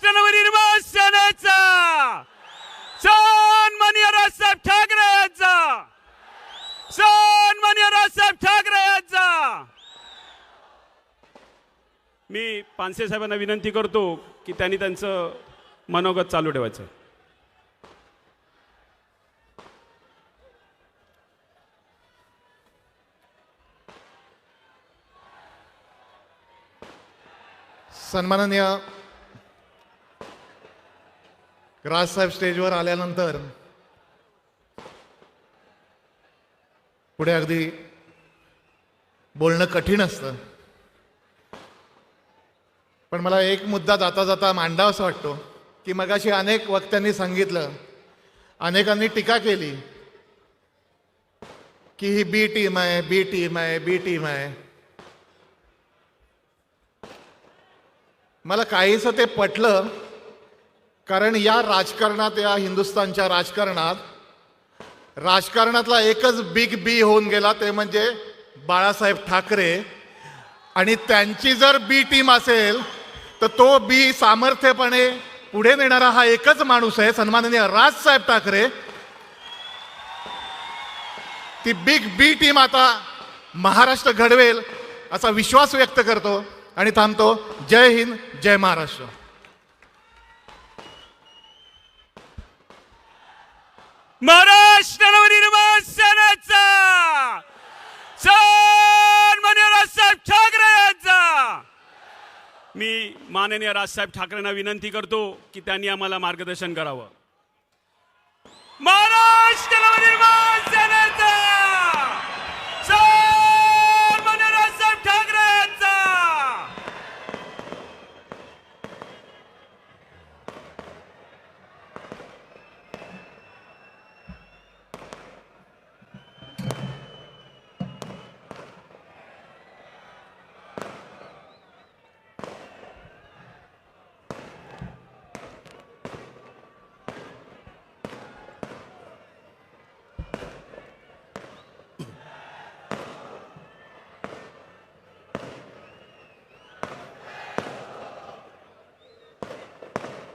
महाराष्ट्र नवनिर्माण सेनेचा सन्माननीय राजसाहेब ठाकरे यांचा सन्माननीय राजसाहेब ठाकरे यांचा मी पानसे साहेबांना विनंती करतो की त्यांनी त्यांचं मनोगत चालू ठेवायचं. सन्माननीय राजसाहेब स्टेजवर आल्यानंतर पुढे अगदी बोलणं कठीण असतं, पण मला एक मुद्दा जाता जाता मांडावासा वाटतो की मगाशी अनेक वक्त्यांनी सांगितलं, अनेकांनी टीका केली की ही बी टीम आहे, बी टीम आहे, बी टीम आहे. मला काहीसं ते पटलं, कारण या राजकारणात, या हिंदुस्थानच्या राजकारणातला एकच बिग बी होऊन गेला, ते म्हणजे बाळासाहेब ठाकरे. आणि त्यांची जर बी टीम असेल तर तो बी सामर्थ्यपणे पुढे नेणारा हा एकच माणूस आहे, सन्माननीय राजसाहेब ठाकरे. ती बिग बी टीम आता महाराष्ट्र घडवेल असा विश्वास व्यक्त करतो आणि थांबतो. जय हिंद, जय महाराष्ट्र. महाराष्ट्र नवनिर्माण सेनेचा सन्माननीय राजसाहेब ठाकरे यांचा मी माननीय राजसाहेब ठाकरेंना विनंती करतो की त्यांनी आम्हाला मार्गदर्शन करावं. महाराष्ट्र नवनिर्माण सेनेचा सन्माननीय राजसाहेब ठाकरे यांचा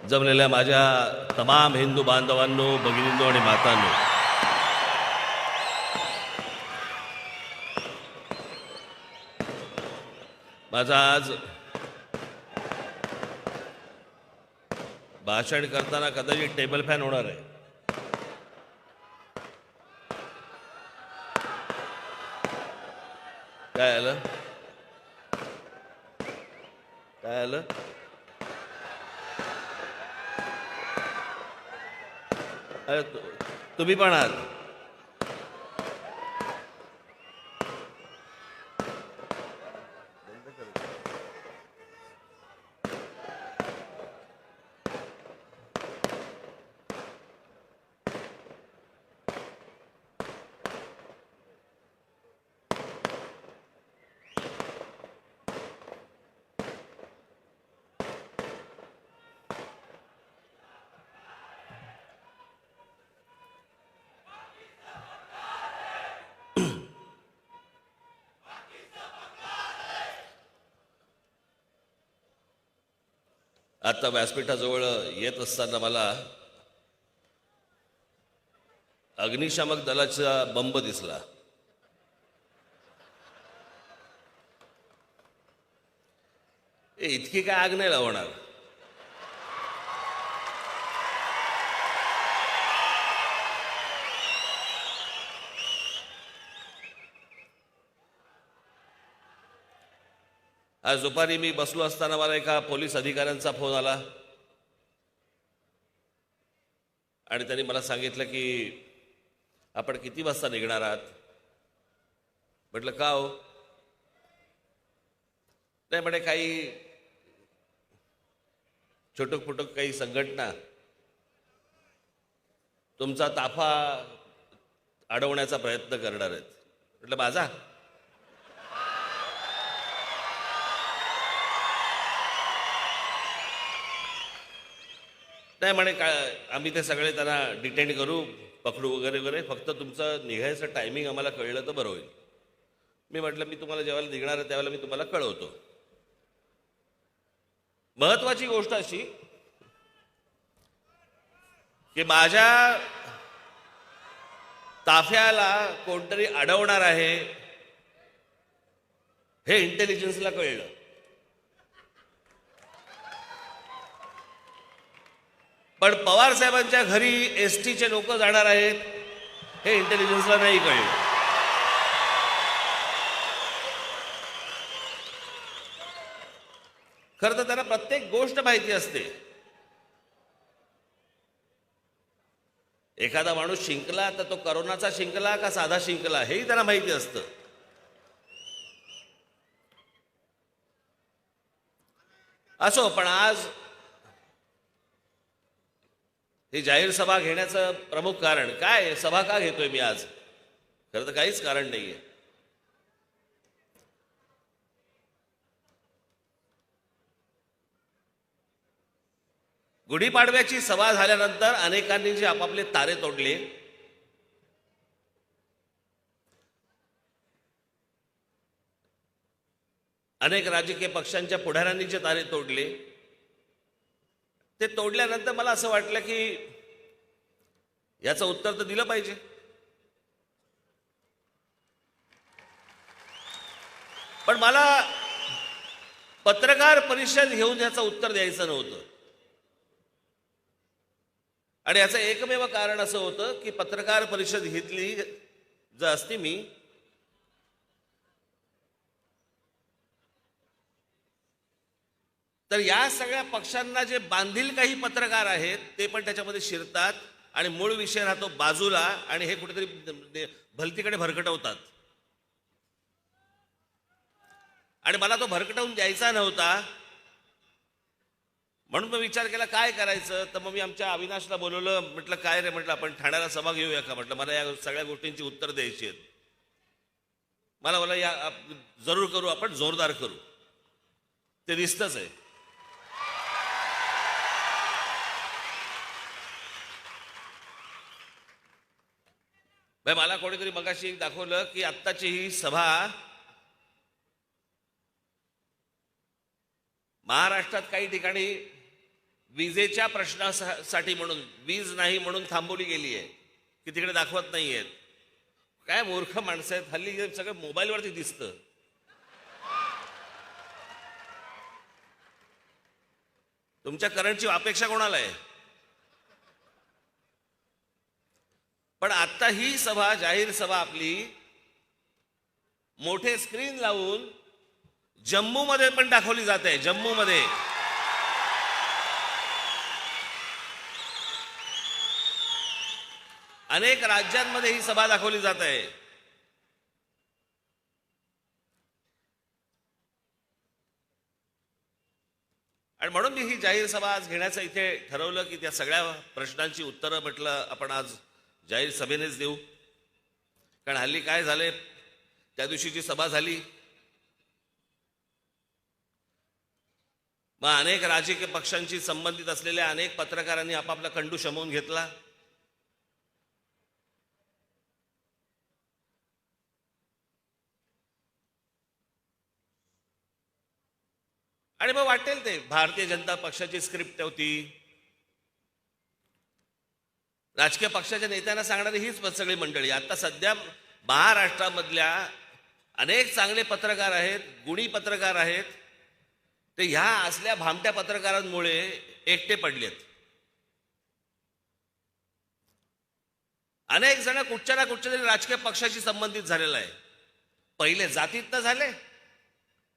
जमलेल्या माझ्या तमाम हिंदू बांधवांनो, भगिनींनो आणि मातांनो, माझा आज भाषण करताना कदाचित टेबल फॅन होणार आहे. काय आलं काय आलं अरे तुम्ही पण आहात. आता व्यासपीठाजवळ येत असताना मला अग्निशामक दलाचा बंब दिसला. इतकी काय आग नाही लावणार. आज दुपारी मी बसलो असताना मला एका पोलीस अधिकाऱ्यांचा फोन आला आणि त्यांनी मला सांगितलं की आपण किती वाजता निघणार आहात. म्हटलं का हो. नाही म्हणे काही छोटक फुटक काही संघटना तुमचा ताफा अडवण्याचा प्रयत्न करणार आहेत. म्हटलं माझा नाही म्हणे काय, आम्ही ते सगळे त्यांना डिटेन करू, पकडू वगैरे वगैरे, फक्त तुमचं निघायचं टायमिंग आम्हाला कळलं तर बरं होईल. मी म्हटलं मी तुम्हाला जेव्हा निघणार आहे त्यावेळेला मी तुम्हाला कळवतो. महत्वाची गोष्ट अशी, की माझ्या ताफ्याला कोणतरी अडवणार आहे हे इंटेलिजन्सला कळलं. पण पवार साहेबांच्या घरी एसटीचे लोक जाणार आहेत हे इंटेलिजन्सला नाही कळलं. खरं तर त्यांना प्रत्येक गोष्ट माहिती असते. एखादा माणूस शिंकला तर तो करोनाचा शिंकला का साधा शिंकला हेही त्यांना माहिती असतं. असो, पण आज ही जाहीर सभा घेण्याचं प्रमुख कारण काय? सभा का घेतोय मी आज? खरं तर काहीच कारण नाहीये. गुढीपाडव्याची सभा झाल्यानंतर अनेकांनी जे आपापले तारे तोडले, अनेक राजकीय पक्षांच्या पुढाऱ्यांनी जे तारे तोडले, ते तोडल्यानंतर मला असं वाटलं की याचं उत्तर तर दिलं पाहिजे. पण मला पत्रकार परिषद घेऊन याचं उत्तर द्यायचं नव्हतं. आणि याचं एकमेव कारण असं होतं की पत्रकार परिषद घेतली जर असती मी, तर या सगळ्या पक्षांना जे बांधील काही पत्रकार आहेत ते पण त्याच्यामध्ये शिरतात आणि मूळ विषय राहतो बाजूला आणि हे कुठेतरी भलतीकडे भरकटवतात. आणि मला तो भरकटवून द्यायचा नव्हता, म्हणून मी विचार केला काय करायचं. तर मग मी आमच्या अविनाशला बोलवलं. म्हटलं काय रे, म्हटलं आपण ठाण्याला सभा घेऊया का? म्हटलं मला या सगळ्या गोष्टींची उत्तर द्यायची आहेत. मला या जरूर करू, आपण जोरदार करू, ते दिसतच आहे. भाई, मला कोणीतरी मगाशी दाखवलं की आत्ताची ही सभा महाराष्ट्रात काही ठिकाणी विजेच्या प्रश्नासाठी म्हणून, वीज नाही म्हणून थांबवली गेली आहे की तिकडे दाखवत नाहीयेत. काय मूर्ख माणसं आहेत हल्ली, सगळं मोबाईलवरती दिसतं. तुमच्या करंटची अपेक्षा कोणाला आहे? पण आता ही सभा, जाहीर सभा आपली मोठे स्क्रीन लावून जम्मूमध्ये पण दाखवली जाते. जम्मूमध्ये अनेक राज्यांमध्ये ही सभा दाखवली जात आहे. आणि म्हणून मी ही जाहीर सभा आज घेण्याचं इथे ठरवलं की त्या सगळ्या प्रश्नांची उत्तरं म्हटलं आपण आज जाहीर सभेनेच देऊ. कारण हल्ली काय झालंय, त्या दिवशी जी सभा झाली मग अनेक राजकीय पक्षांशी संबंधित असलेल्या अनेक पत्रकारांनी आपापला कंडू शमवून घेतला. आणि मग वाटेल ते भारतीय जनता पक्षाची स्क्रिप्ट होती. राजकीय पक्षाच्या नेत्यांना सांगणारी हीच सगळी मंडळी. आता सध्या महाराष्ट्रामधल्या अनेक चांगले पत्रकार आहेत, गुणी पत्रकार आहेत, ते ह्या असल्या भामट्या पत्रकारांमुळे एकटे पडलेत. अनेक जण कुठच्या ना कुठच्या तरी राजकीय पक्षाशी संबंधित झालेला आहे. पहिले जातीतनं झाले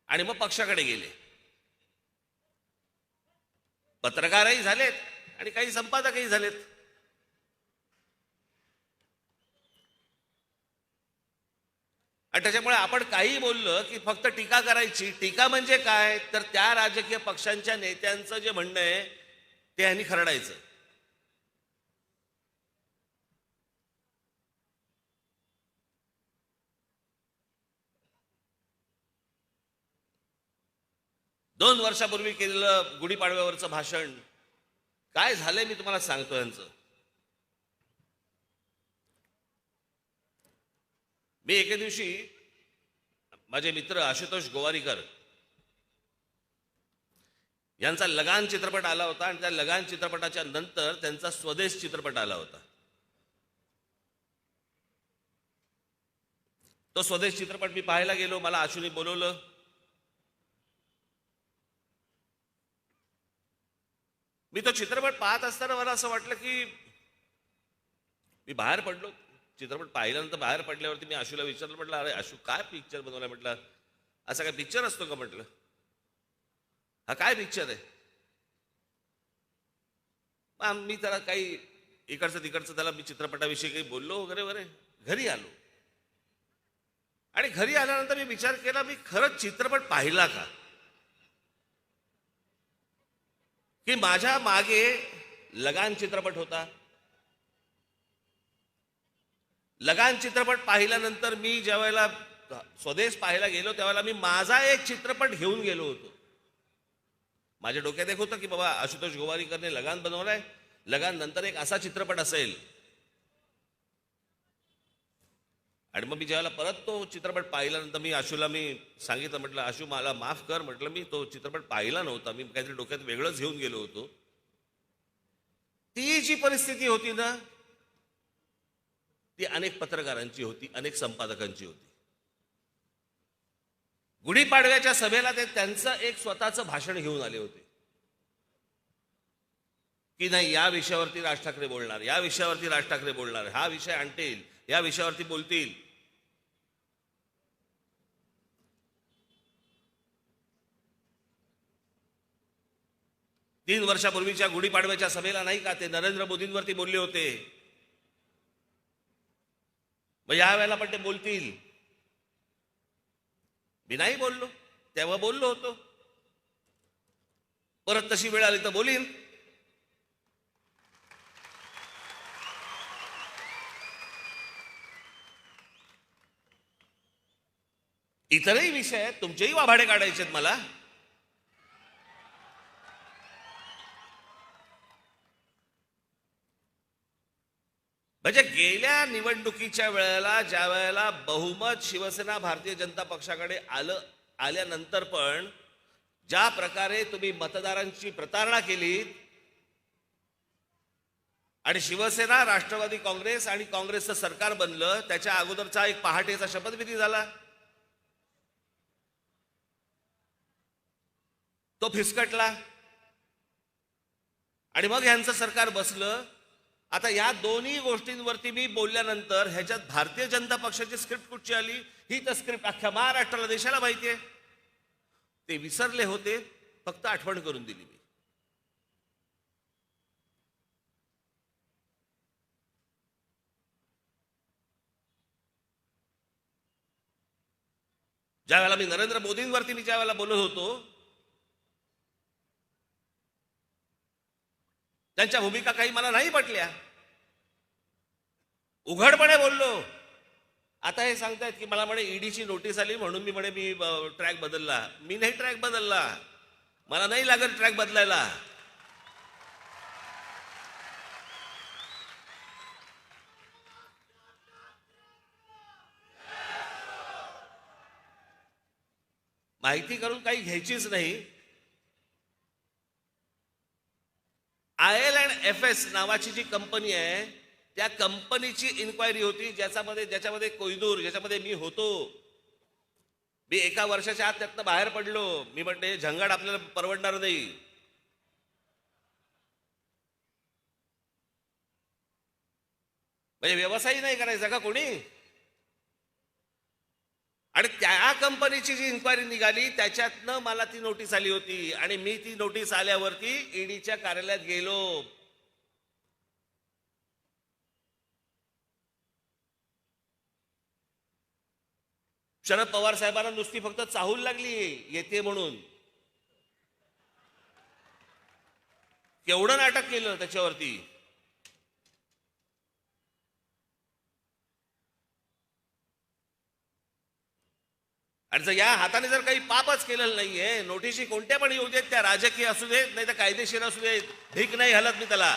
आणि मग पक्षाकडे गेले. पत्रकारही झालेत आणि काही संपादकही झालेत. आणि त्याच्यामुळे आपण काही बोललं की फक्त टीका करायची. टीका म्हणजे काय, तर त्या राजकीय पक्षांच्या नेत्यांचं जे म्हणणं आहे ते ह्यांनी खरडायचं. दोन वर्षापूर्वी केलेलं गुढीपाडव्यावरचं भाषण काय झालंय मी तुम्हाला सांगतो. यांचं मी एके दिवशी माझे मित्र आशुतोष गोवारीकर यांचा लगान चित्रपट आला होता आणि त्या लगान चित्रपटाच्या नंतर त्यांचा स्वदेश चित्रपट आला होता. तो स्वदेश चित्रपट मी पाहायला गेलो. मला आशूने बोलवलं. मी तो चित्रपट पाहत असताना मला असं वाटलं की मी बाहेर पडलो. चित्रपट पाहिल्यानंतर बाहेर पडल्यावरती मी आशूला विचारलं, म्हटलं अरे आशू काय पिक्चर बनवलाय? म्हटलं असा काय पिक्चर असतो का? म्हटलं हा काय पिक्चर आहे? मी त्याला काही इकडचं तिकडचं त्याला मी चित्रपटाविषयी काही बोललो वगैरे वगैरे. घरी आलो आणि घरी आल्यानंतर मी विचार केला, मी खरंच चित्रपट पाहिला का? की माझ्या मागे लगान चित्रपट होता. लगान चित्रपट पाहिल्यानंतर मी ज्या वेळेला स्वदेश पाहायला गेलो त्यावेळेला मी माझा एक चित्रपट घेऊन गेलो होतो. माझ्या डोक्यात एक होतं की बाबा आशुतोष गोवारीकरने लगान बनवलाय, लगान नंतर एक असा चित्रपट असेल. आणि मग मी ज्यावेळेला परत तो चित्रपट पाहिल्यानंतर मी आशूला सांगितलं, म्हटलं आशू मला माफ कर, म्हटलं मी तो चित्रपट पाहिला नव्हता, मी काहीतरी डोक्यात वेगळंच घेऊन गेलो होतो. ती जी परिस्थिती होती ना ती अनेक पत्रकारांची होती, अनेक संपादकांची होती. गुढीपाडव्याच्या सभेला ते त्यांचं एक स्वतःचं भाषण घेऊन आले होते की नाही या विषयावरती राज ठाकरे बोलणार, या विषयावरती राज ठाकरे बोलणार, हा विषय आणतील, या विषयावरती बोलतील. तीन वर्षापूर्वीच्या गुढीपाडव्याच्या सभेला नाही का ते नरेंद्र मोदींवरती बोलले होते. मग या वेळेला पण ते बोलतील. मी नाही बोललो, तेव्हा बोललो होतो, परत तशी वेळ आली तर बोलीन. इतरही विषय आहेत, तुमचेही वाभाडे काढायचे आहेत मला. म्हणजे गेल्या निवडणुकीच्या वेळेला ज्या वेळेला बहुमत शिवसेना भारतीय जनता पक्षाकडे आल्यानंतर पण ज्या प्रकारे तुम्ही मतदारांची प्रतारणा केली आणि शिवसेना, राष्ट्रवादी काँग्रेस आणि काँग्रेसचं सरकार बनलं, त्याच्या अगोदरचा एक पहाटेचा शपथविधी झाला, तो फिसकटला आणि मग ह्यांचं सरकार बसलं. आता या दोन्ही गोष्टींवरती मी बोलल्यानंतर ह्याच्यात भारतीय जनता पक्षाची स्क्रिप्ट कुठची आली? ही तर स्क्रिप्ट अख्ख्या महाराष्ट्राला, देशाला माहिती आहे. ते विसरले होते, फक्त आठवण करून दिली मी. ज्या वेळेला मी नरेंद्र मोदींवरती ज्या वेळेला बोलत होतो त्यांच्या भूमिका काही मला नाही पटल्या, उघडपणे बोललो. आता हे सांगतायत की मला म्हणे ईडीची नोटीस आली म्हणून मी ट्रॅक बदलला. मी नाही ट्रॅक बदलला, मला नाही लागत ट्रॅक बदलायला. माहिती करून काही घ्यायचीच नाही. IL&FS नावाची जी कंपनी आहे त्या कंपनीची इन्क्वायरी होती, ज्याच्यामध्ये कोहिनूर, ज्याच्यामध्ये मी होतो. मी एका वर्षाच्या आत त्यातनं बाहेर पडलो. मी म्हणते झंगाट आपल्याला परवडणार नाही. म्हणजे व्यवसाय नाही करायचा का कोणी? आणि त्या कंपनीची जी इन्क्वायरी निघाली त्याच्यातनं मला ती नोटीस आली होती आणि मी ती नोटीस आल्यावरती ईडीच्या कार्यालयात गेलो. शरद पवार साहेबांना नुसती फक्त चाहूल लागली येते म्हणून. केवढं नाटक केलं त्याच्यावरती. आणि जर या हाताने जर काही पापच केलेलं नाहीये, नोटीसी कोणत्या पण येऊ देत, त्या राजकीय असू देत नाही तर कायदेशीर असू देत, ढीक नाही हलत मी त्याला.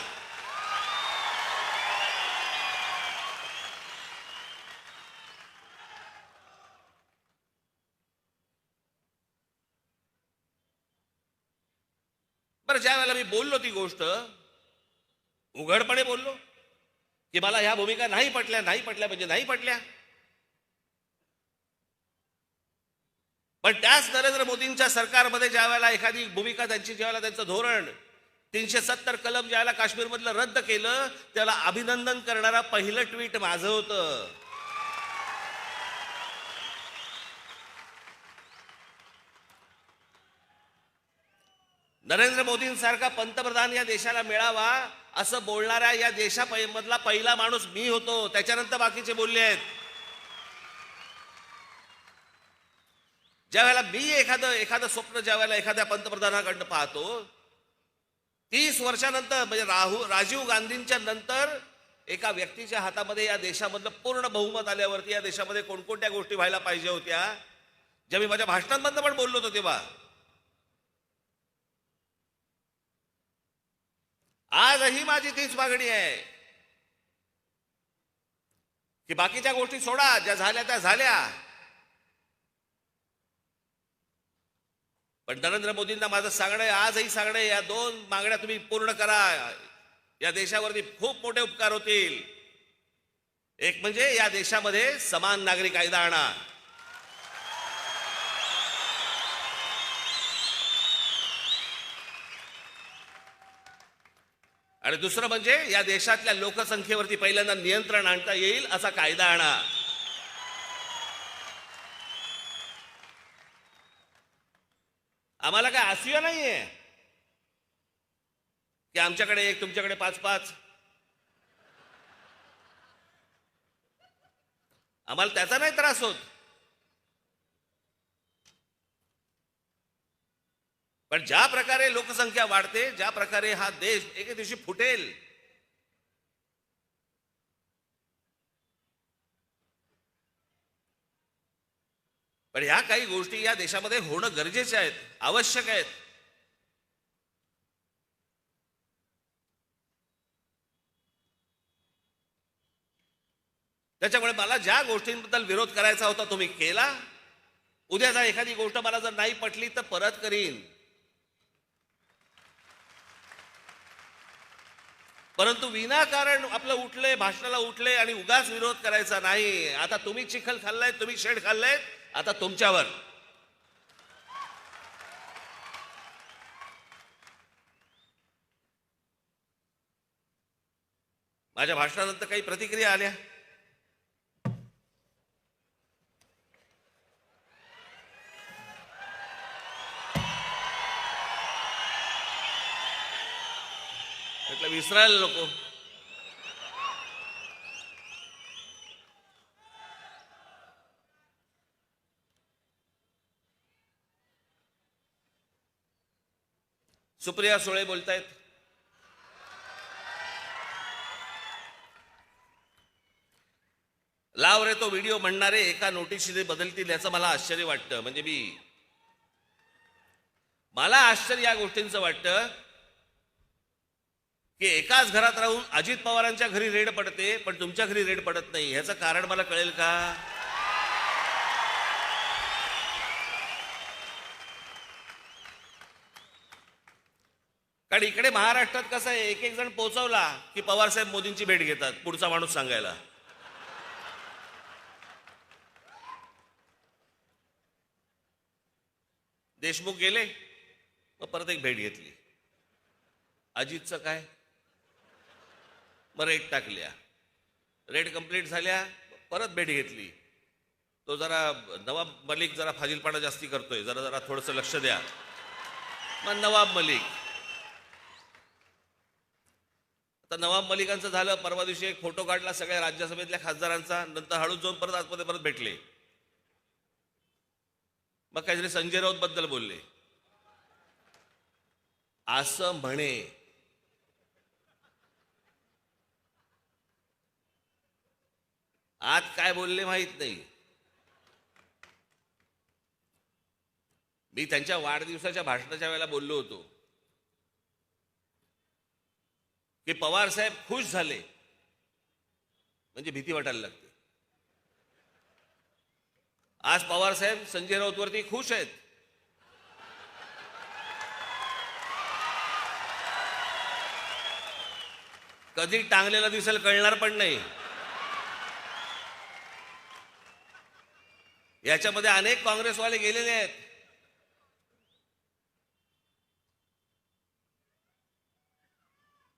बरं, ज्या वेळेला मी बोललो ती गोष्ट उघडपणे बोललो की मला ह्या भूमिका नाही पटल्या म्हणजे नाही पटल्या, पण त्याच नरेंद्र मोदींच्या सरकारमध्ये ज्या वेळेला एखादी भूमिका त्यांची, ज्या वेळेला त्यांचं धोरण 370 कलम ज्या वेळेला काश्मीरमधलं रद्द केलं, त्याला अभिनंदन करणारा पहिलं ट्विट माझं होतं. नरेंद्र मोदींसारखा पंतप्रधान या देशाला मिळावा असं बोलणाऱ्या या देशामधला पहिला माणूस मी होतो. त्याच्यानंतर बाकीचे बोलले आहेत. ज्या वेळेला मी एखादं स्वप्न ज्या वेळेला एखाद्या पंतप्रधानाकडनं पाहतो, 30 वर्षानंतर म्हणजे राजीव गांधींच्या नंतर एका व्यक्तीच्या हातामध्ये या देशामधलं पूर्ण बहुमत आल्यावरती या देशामध्ये कोणकोणत्या गोष्टी व्हायला पाहिजे होत्या, ज्या मी माझ्या भाषणांमधनं पण बोललो होतो तेव्हा, आजही माझी तीच मागणी आहे की बाकीच्या गोष्टी सोडा, ज्या झाल्या त्या झाल्या, पण नरेंद्र मोदींना माझं सांगणं आहे, आजही सांगणं आहे, या 2 मागण्या तुम्ही पूर्ण करा. या देशावरती खूप मोठे उपकार होतील. एक म्हणजे या देशामध्ये समान नागरी कायदा आणा, आणि दुसरं म्हणजे या देशातल्या लोकसंख्येवरती पहिल्यांदा नियंत्रण आणता येईल असा कायदा आणा. आम्हाला काय असूया नाहीये की आमच्याकडे 1 तुमच्याकडे 5-5. आम्हाला त्याचा नाही त्रास होत, पण ज्या प्रकारे लोकसंख्या वाढते, ज्या प्रकारे हा देश एके दिवशी फुटेल, पण ह्या काही गोष्टी या देशामध्ये होणं गरजेचे आहेत, आवश्यक आहेत. त्याच्यामुळे मला ज्या गोष्टींबद्दल विरोध करायचा होता तो मी केला. उद्या जर एखादी गोष्ट मला जर नाही पटली तर परत करीन, परंतु विनाकारण आपलं उठले, भाषणाला उठले आणि उगाच विरोध करायचा नाही. आता तुम्ही चिखल खाल्लाय, तुम्ही शेड खाल्लाय, आता तुमच्यावर. माझ्या भाषणानंतर काही प्रतिक्रिया आल्या. म्हटलं विसरायला नको. सुप्रिया सुळे बोलतायत, लाव रे तो व्हिडिओ म्हणणारे एका नोटिशीने बदलतील याचं मला आश्चर्य वाटतं. म्हणजे मला आश्चर्य या गोष्टींचं वाटतं की एकाच घरात राहून अजित पवारांच्या घरी रेड पडते पण तुमच्या घरी रेड पडत नाही. ह्याचं कारण मला कळेल का? कारण इकडे महाराष्ट्रात कसं आहे, एक जण पोहोचवला की पवारसाहेब मोदींची भेट घेतात पुढचा माणूस सांगायला. देशमुख गेले मग परत एक भेट घेतली. अजितचं काय, मग रेट टाकल्या, रेट कंप्लीट झाल्या, परत भेट घेतली. तो जरा नवाब मलिक जरा फाजीलपणा जास्ती करतोय, जरा जरा थोडंसं लक्ष द्या. मग नवाब मलिक, आता नवाब मलिकांचं झालं. परवा दिवशी एक फोटो काढला सगळ्या राज्यसभेतल्या खासदारांचा, नंतर हळूच जाऊन परत आतमध्ये परत भेटले. मग काहीतरी संजय राऊत बद्दल बोलले. असं म्हणे आज काय बोलले माहित नाही. मी त्यांच्या वाढदिवसाच्या भाषणाच्या वेळेला बोललो होतो की पवार साहेब खुश झाले म्हणजे भीती वाटायला लागते. आज पवार साहेब संजय राऊत वरती खुश आहेत. कधी टांगलेला दिसेल कळणार पण नाही. याच्यामध्ये अनेक काँग्रेसवाले गेलेले आहेत.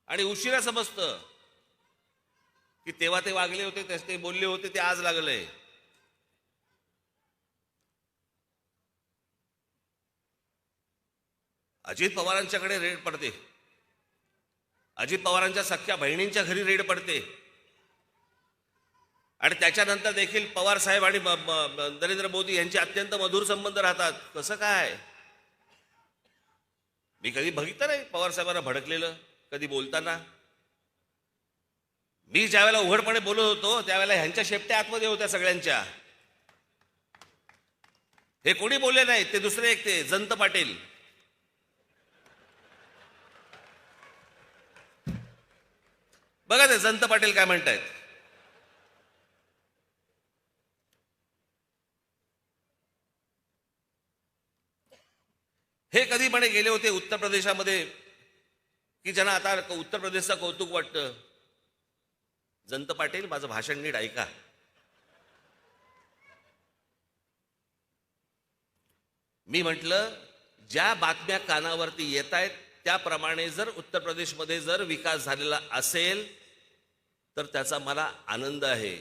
आणि उशिरा समजतं की तेव्हा ते वागले होते, ते बोलले होते, ते आज लागलंय. अजित पवारांच्याकडे रेड पडते, अजित पवारांच्या सख्या बहिणींच्या घरी रेड पडते, आणि त्याच्यानंतर देखील पवार साहेब आणि नरेंद्र मोदी यांचे अत्यंत मधुर संबंध राहतात. कसं काय? मी कधी बघितलं नाही पवार साहेबांना भडकलेलं कधी बोलताना. मी ज्यावेळेला उघडपणे बोलत होतो त्यावेळेला ह्यांच्या शेपट्या आतमध्ये होत्या सगळ्यांच्या. हे कोणी बोलले नाही, ते दुसरे एक ते जयंत पाटील. बघा ते जयंत पाटील काय म्हणतायत. हे कधी म्हणे गेले होते उत्तर प्रदेशामध्ये की ज्यांना आता उत्तर प्रदेशचं कौतुक वाटतं. जयंत पाटील, माझं भाषण नीट ऐका. मी म्हटलं ज्या बातम्या कानावरती येत आहेत त्याप्रमाणे जर उत्तर प्रदेशमध्ये जर विकास झालेला असेल तर त्याचा मला आनंद आहे.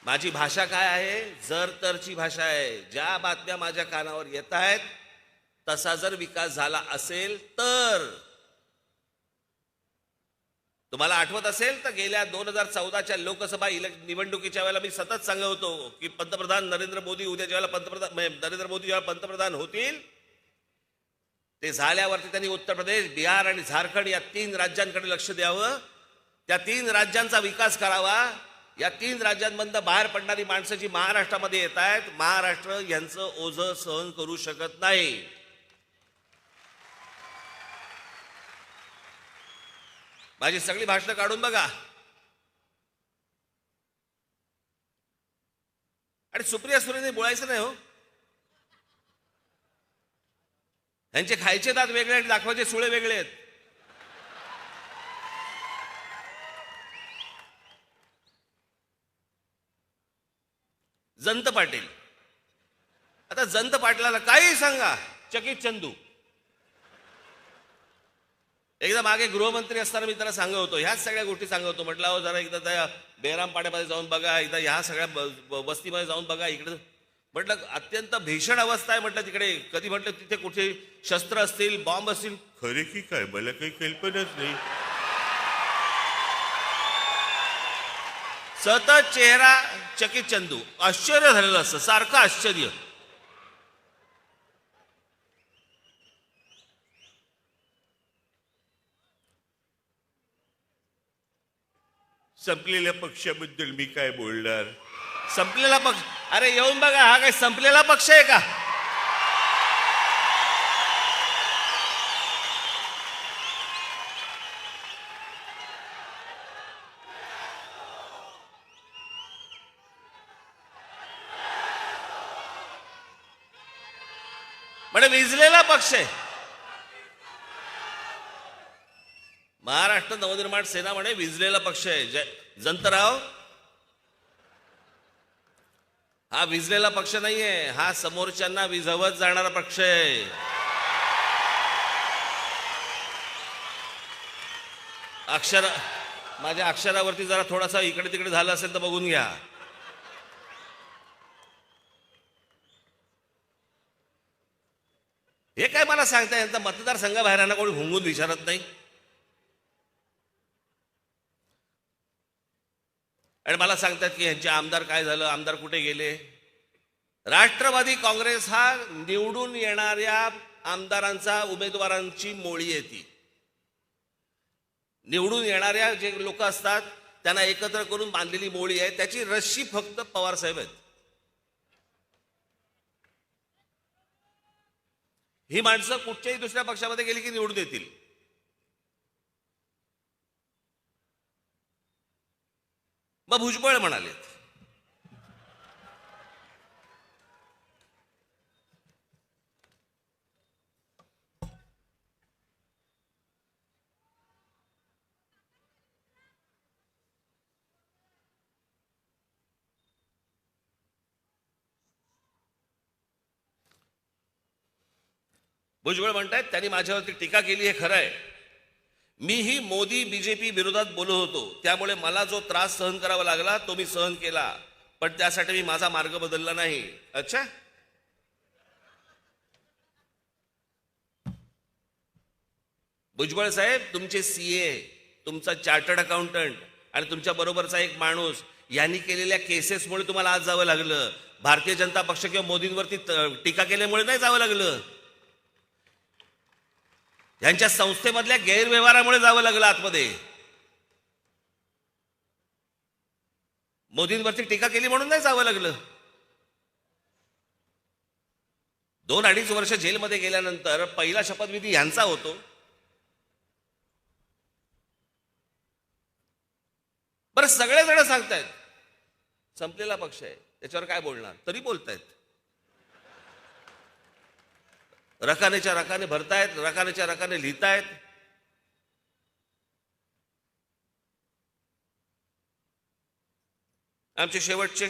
माझी भाषा काय आहे? जर तरची भाषा आहे. ज्या बातम्या माझ्या कानावर येत आहेत तसा जर विकास झाला असेल तर. तुम्हाला आठवत असेल तर गेल्या 2014च्या लोकसभा निवडणुकीच्या वेळेला मी सतत सांगत होतो की पंतप्रधान नरेंद्र मोदी उद्या नरेंद्र मोदी जेव्हा पंतप्रधान होतील ते झाल्यावरती त्यांनी उत्तर प्रदेश, बिहार आणि झारखंड या 3 राज्यांकडे लक्ष द्यावं. त्या 3 राज्यांचा विकास करावा. या 3 राज्यांमधनं बाहेर पडणारी माणसं जी महाराष्ट्रामध्ये येत आहेत, महाराष्ट्र यांचं ओझं सहन करू शकत नाही. माझी सगळी भाषणं काढून बघा. आणि सुप्रिया सुळेंनी बोलायचं नाही हो. यांचे खायचे दात वेगळे आणि दाखवायचे सुळे वेगळे आहेत. जयंत पाटील, आता जयंत पाटलाला काही सांगा, चकित चंदू. एकदा मागे गृहमंत्री असताना मी त्याला सांगत होतो, ह्याच सगळ्या गोष्टी सांगत होतो. म्हटलं अहो जरा एकदा त्या बेरामपाड्यामध्ये जाऊन बघा, एकदा ह्या सगळ्या वस्तीमध्ये जाऊन बघा. इकडे म्हटलं अत्यंत भीषण अवस्था आहे म्हटलं तिकडे. कधी म्हटलं तिथे कुठे शस्त्र असतील, बॉम्ब असतील. खरे की काय मला काही कल्पनाच नाही. सतत चेहरा चकित चंदू. आश्चर्य झालेलं असतं, सारखं आश्चर्य. संपलेल्या पक्षाबद्दल मी काय बोलणार? संपलेला पक्ष, अरे येऊन बघा, हा काय संपलेला पक्ष आहे का? म्हणजे विजलेला पक्ष आहे. महाराष्ट्र नवनिर्माण सेना म्हणे विजलेला पक्ष आहे. जयंतराव, हा विजलेला पक्ष नाहीये, हा समोरच्यांना विझवत जाणारा पक्ष आहे. माझ्या अक्षरावरती जरा थोडासा इकडे तिकडे झालं असेल तर बघून घ्या. हे काय मला सांगताय? यांचा मतदारसंघाबाहेर यांना कोणी हुंगून विचारत नाही. आणि मला सांगतात की यांचे आमदार काय झालं, आमदार कुठे गेले. राष्ट्रवादी काँग्रेस हा निवडून येणाऱ्या आमदारांचा, उमेदवारांची मोळी आहे. ती निवडून येणाऱ्या जे लोक असतात त्यांना एकत्र करून बांधलेली मोळी आहे. त्याची रस्सी फक्त पवार साहेब आहेत. ही माणसं कुठच्याही दुसऱ्या पक्षामध्ये गेली की निवडून येतील. मग भुजबळ म्हणाले भुजबळ म्हणतायत त्यांनी माझ्यावरती टीका केली, हे खरं आहे. मीही मोदी बीजेपी विरोधात बोलत होतो, त्यामुळे मला जो त्रास सहन करावा लागला तो मी सहन केला, पण त्यासाठी मी माझा मार्ग बदलला नाही. अच्छा, भुजबळ साहेब, तुमचे सीए, तुमचा चार्टर्ड अकाउंटंट आणि तुमच्या बरोबरचा एक माणूस यांनी केलेल्या केसेसमुळे तुम्हाला आज जावं लागलं. भारतीय जनता पक्ष किंवा मोदींवरती टीका केल्यामुळे नाही जावं लागलं. यांच्या संस्थेमधल्या गैरव्यवहारामुळे जावं लागलं आतमध्ये. मोदींवरती टीका केली म्हणून नाही जावं लागलं. 2-2.5 वर्ष जेलमध्ये गेल्यानंतर पहिला शपथविधी यांचा होतो. बरं, सगळेजण सांगतायत संपलेला पक्ष आहे, त्याच्यावर काय बोलणार, तरी बोलतायत. रकानेच्या रकाने भरतायत, रकानेच्या रकाने लिहितायत. आमचे शेवटचे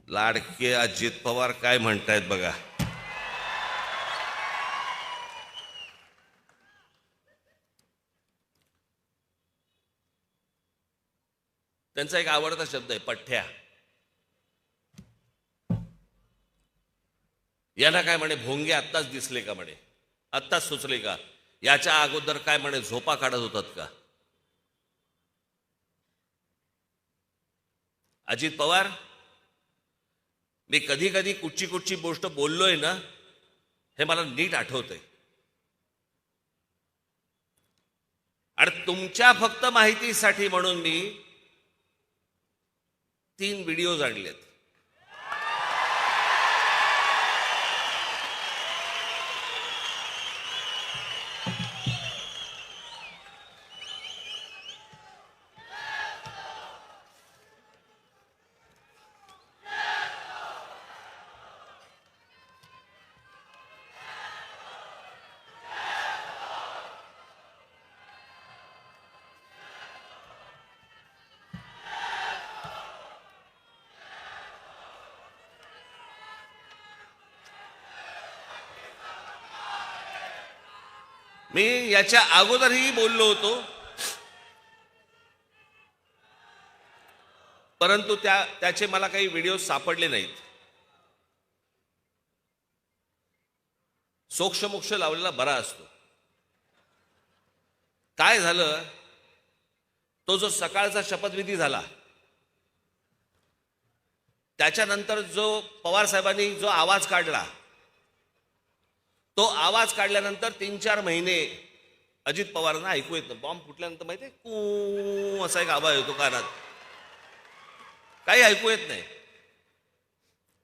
लाडके अजित पवार काय म्हणतायत बघा. त्यांचा एक आवडता शब्द आहे, पठ्ठ्या. यांना काय म्हणे, भोंगे आत्ताच दिसले का म्हणे, आत्ताच सुचले का, याच्या अगोदर काय म्हणे झोपा काढत होतात का. अजित पवार, मी कधी कधी कुठची गोष्ट बोललोय ना, हे मला नीट आठवतंय. आणि तुमच्या फक्त माहितीसाठी म्हणून मी 3 व्हिडिओज आणलेत. मी याच्या अगोदरही बोललो होतो, परंतु त्याचे मला काही व्हिडिओ सापडले नाहीत. सोक्षमोक्ष लावलेला बरा असतो. काय झालं, तो जो सकाळचा शपथविधी झाला त्याच्यानंतर जो पवार साहेबांनी जो आवाज काढला, तो आवाज काढल्यानंतर 3-4 महिने अजित पवारांना ऐकू येत नाही. बॉम्ब फुटल्यानंतर माहितीये, कू असा एक आवाज येतो कानात, काही ऐकू येत नाही.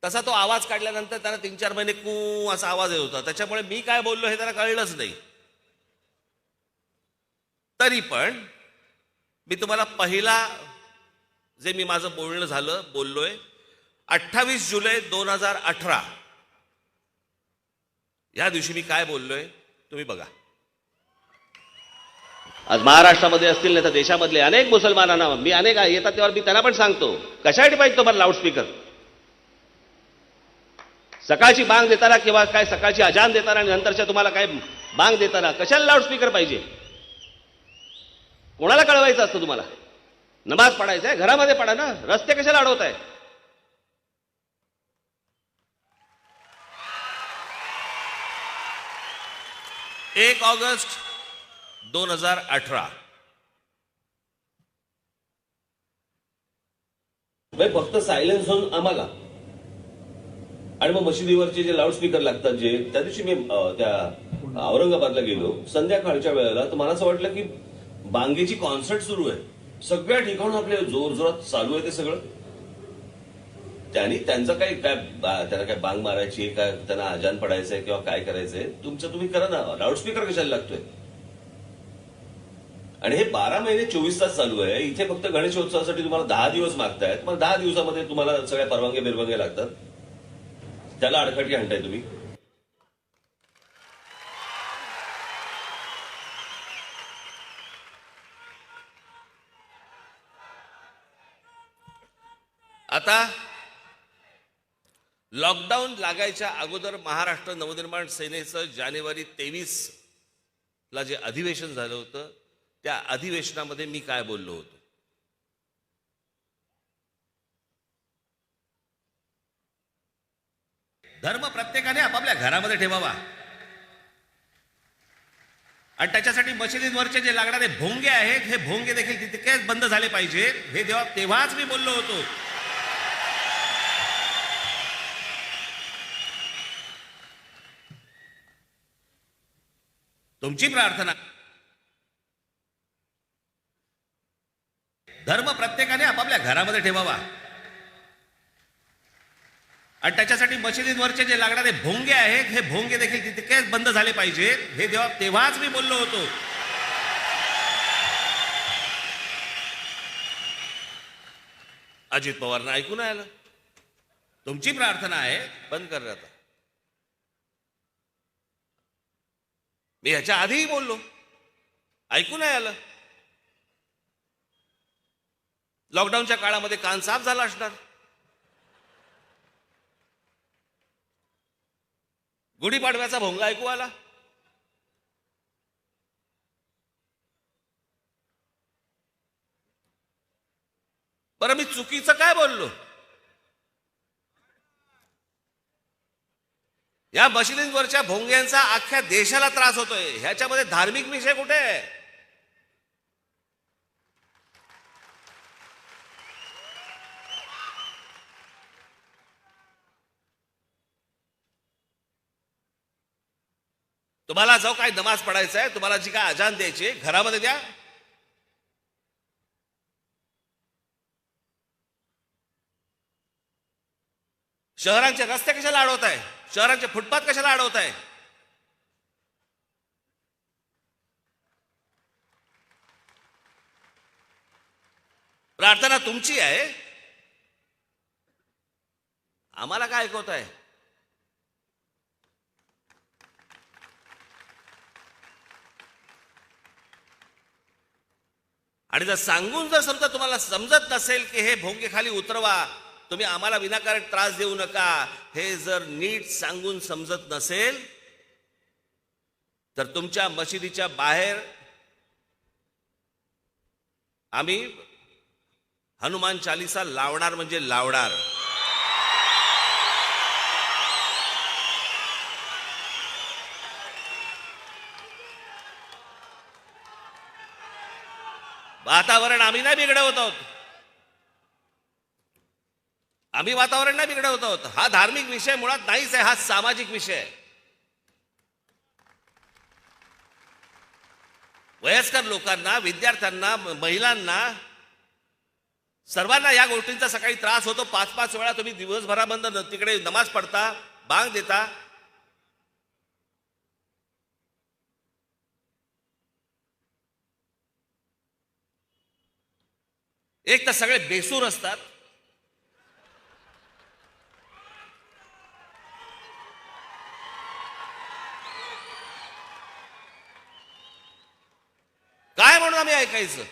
तसा तो आवाज काढल्यानंतर त्यांना 3-4 महिने कू असा आवाज येत होता. त्याच्यामुळे मी काय बोललो हे त्यांना कळलंच नाही. तरी पण मी तुम्हाला पहिला जे मी माझं बोलणं बोललोय 28 जुलै 2018 या दिवशी मी काय बोललोय तुम्ही बघा. आज महाराष्ट्रामध्ये असतील नाही तर देशामधले अनेक मुसलमानांना मी अनेक येतात तेव्हा मी त्यांना पण सांगतो, कशासाठी पाहिजे तुम्हाला लाऊडस्पीकर. सकाळची बांग देताना किंवा काय सकाळची अजान देताना आणि नंतरच्या तुम्हाला काय बांग देताना कशाला लाऊडस्पीकर पाहिजे. कोणाला कळवायचं असतं तुम्हाला. नमाज पडायचं आहे घरामध्ये पडा ना, रस्ते कशाला अडवताय. 1 ऑगस्ट 2018 फक्त सायलेन्स होऊन आम्हाला आणि मग मशिदीवरचे जे लाऊडस्पीकर लागतात जे त्या दिवशी मी त्या औरंगाबादला गेलो संध्याकाळच्या वेळेला, तर मला असं वाटलं की बांगेची कॉन्सर्ट सुरू आहे. सगळ्या ठिकाणून आपले जोरजोरात चालू आहे ते सगळं. त्यांनी त्यांचं काही त्यांना काय बांग मारायची काय, त्यांना अजान पडायचंय किंवा काय करायचंय तुमचं तुम्ही करा ना. लाऊडस्पीकर कशाला लागतोय. आणि हे 12 महिने 24 तास चालू आहे. इथे फक्त गणेशोत्सवासाठी तुम्हाला 10 दिवस मागतायत. मग 10 दिवसामध्ये तुम्हाला सगळ्या परवानग्या बिरवानग्या लागतात. त्याला अडखटी आणताय तुम्ही. आता लॉकडाऊन लागायच्या अगोदर महाराष्ट्र नवनिर्माण सेनेचं जानेवारी 23 ला जे अधिवेशन झालं होतं त्या अधिवेशनामध्ये मी काय बोललो होतो? धर्म प्रत्येकाने आपापल्या घरामध्ये ठेवावा आणि त्याच्यासाठी मशिदींवरचे जे लागणारे भोंगे आहेत हे भोंगे देखील तितकेच बंद झाले पाहिजेत हे तेव्हाच मी बोललो होतो. तुमची प्रार्थना, धर्म प्रत्येकाने आपापल्या घरामध्ये ठेवावा आणि त्याच्यासाठी मशिदींवरचे जे लागणारे भोंगे आहेत हे भोंगे देखील तितकेच बंद झाले पाहिजेत हे तेव्हाच मी बोललो होतो. अजित पवारना ऐकून आलं. तुमची प्रार्थना आहे बंद कर आता. मी ह्याच्या आधीही बोललो, ऐकू नाही आलं. लॉकडाऊनच्या काळामध्ये कान साफ झाला असणार. गुढीपाडव्याचा भोंगा ऐकू आला. बरं मी चुकीचं काय बोललो? या मशिदींवरच्या भोंग्यांचा अख्ख्या देशाला त्रास होतोय. ह्याच्यामध्ये धार्मिक विषय कुठे आहे? तुम्हाला जो काय नमाज पडायचा आहे, तुम्हाला जी काय अजान द्यायची घरामध्ये द्या. शहरांचे रस्ते कशाला अडवत आहे? शहरांचे फुटपाथ कशाला अडवत आहे? प्रार्थना तुमची आहे, आम्हाला काय ऐकवत आहे? आणि जर सांगून जर समजा तुम्हाला समजत नसेल की हे भोंगे खाली उतरवा, तुम्ही आम्हाला विनाकारण त्रास देऊ नका, हे जर नीट सांगून समजत नसेल तर तुमच्या मशिदीच्या बाहेर आम्ही हनुमान चालीसा लावणार म्हणजे लावणार. वातावरण आम्ही नाही बिघडवत आहोत. आम्ही वातावरण नाही बिघडवत आहोत. हा धार्मिक विषय मुळात नाहीच आहे, हा सामाजिक विषय आहे. वयस्कर लोकांना, विद्यार्थ्यांना, महिलांना, सर्वांना या गोष्टींचा सकाळी त्रास होतो. 5-5 वेळा तुम्ही दिवसभराबंद तिकडे नमाज पडता, बांग देता. एक तर सगळे बेसूर असतात. काय म्हणून आम्ही ऐकायचं?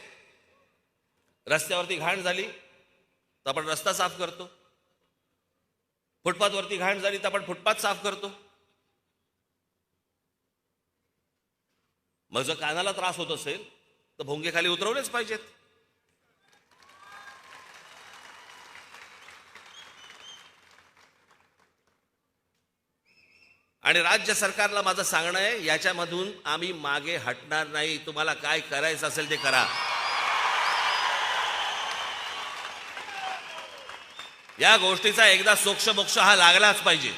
रस्त्यावरती घाण झाली तर आपण रस्ता साफ करतो, फुटपाथवरती घाण झाली तर आपण फुटपाथ साफ करतो. मग जर कानाला त्रास होत असेल तर भोंगे खाली उतरवलेच पाहिजेत. आणि राज्य सरकारला माझं सांगणं आहे, याच्यामधून आम्ही मागे हटणार नाही. तुम्हाला काय करायचं असेल ते करा. या गोष्टीचा एकदा सोक्ष हा लागलाच पाहिजे.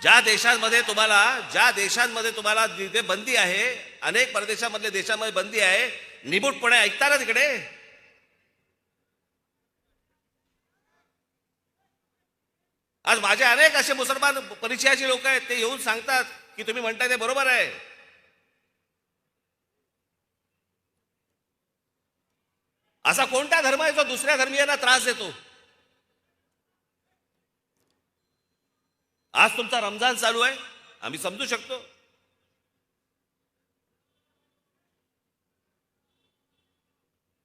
ज्या देशांमध्ये तुम्हाला जिथे बंदी आहे, अनेक परदेशामधल्या देशांमध्ये बंदी आहे, निमूटपणे ऐकता ना तिकडे. आज माझे अनेक असे मुसलमान परिचयाचे लोक आहेत, ते येऊन सांगतात की तुम्ही म्हणताय ते बरोबर आहे. असा कोणता धर्म आहे जो दुसऱ्या धर्मीयांना त्रास देतो? आज तुमचा रमजान चालू आहे, आम्ही समजू शकतो.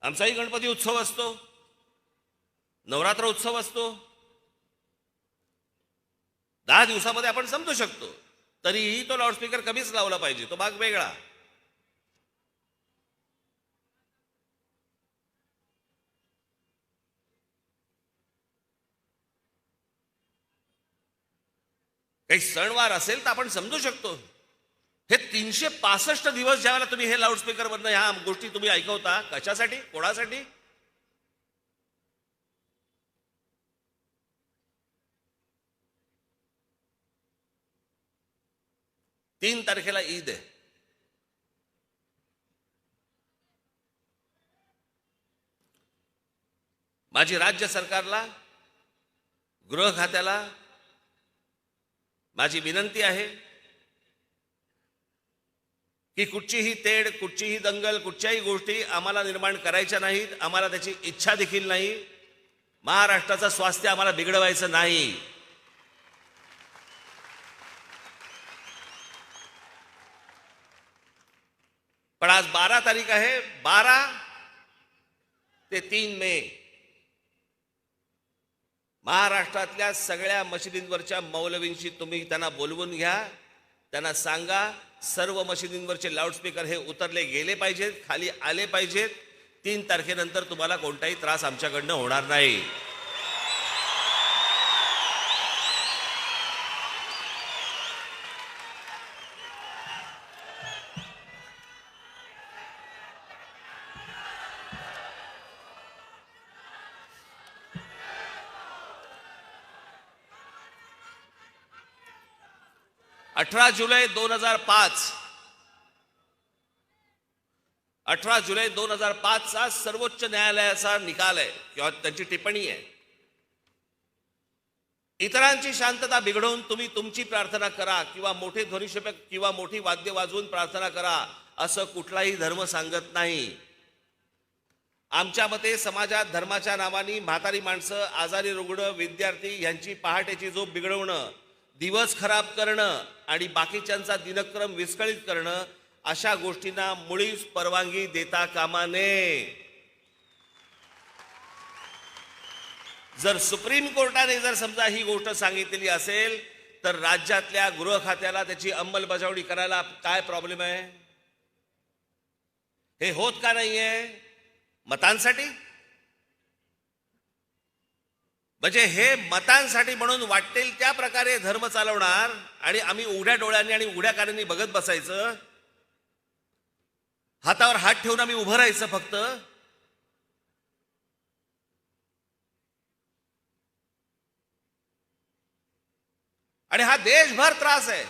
आमचाही गणपती उत्सव असतो, नवरात्र उत्सव असतो, 10 दिवसामध्ये आपण समजू शकतो, तरीही तो लाऊडस्पीकर कमीच लावला पाहिजे, तो भाग वेगळा. काही सणवार असेल तर आपण समजू शकतो. हे 365 दिवस ज्यावेळेला तुम्ही हे लाऊडस्पीकर मधनं ह्या गोष्टी तुम्ही ऐकवता, कशासाठी, कोणासाठी? 3 तारखेला ईद आहे. माझी राज्य सरकारला, गृह खात्याला माझी विनंती आहे की कुठचीही तेढ, कुठचीही दंगल, कुठच्याही गोष्टी आम्हाला निर्माण करायच्या नाहीत. आम्हाला त्याची इच्छा देखील नाही. महाराष्ट्राचं स्वास्थ्य आम्हाला बिघडवायचं नाही. पण आज 12 तारीख आहे. 12 ते 3 मे महाराष्ट्रातल्या सगळ्या मशिदींवरच्या मौलवींशी तुम्ही त्यांना बोलवून घ्या. त्यांना सांगा सर्व मशिदींवरचे लाऊडस्पीकर हे उतरले गेले पाहिजेत, खाली आले पाहिजेत. 3 तारखेनंतर तुम्हाला कोणताही त्रास आमच्याकडनं होणार नाही. अठरा जुलै 2005 चा सर्वोच्च न्यायालयाचा निकाल आहे किंवा त्यांची टिप्पणी आहे. इतरांची शांतता बिघडवून तुम्ही तुमची प्रार्थना करा किंवा मोठे ध्वनिक्षेपक किंवा मोठी वाद्य वाजवून प्रार्थना करा असं कुठलाही धर्म सांगत नाही. आमच्या मते समाजात धर्माच्या नावाने म्हातारी माणसं, आजारी रुग्ण, विद्यार्थी यांची पहाटेची झोप बिघडवणं, दिवस खराब करणं आणि बाकीच्यांचा दिनक्रम विस्कळीत करणं अशा गोष्टींना मुळीच परवानगी देता कामा नये. जर सुप्रीम कोर्टाने जर समजा ही गोष्ट सांगितलेली असेल तर राज्यातल्या गृह खात्याला त्याची अंमलबजावणी करायला काय प्रॉब्लेम आहे? हे होत का नाहीये? मतांसाठी? म्हणजे हे मतांसाठी म्हणून वाटेल त्या प्रकारे धर्म चालवणार आणि आम्ही उघड्या डोळ्यांनी आणि उघड्या कानांनी बघत बसायचं, हातावर हात ठेवून आम्ही उभं राहायचं फक्त. आणि हा देशभर त्रास आहे.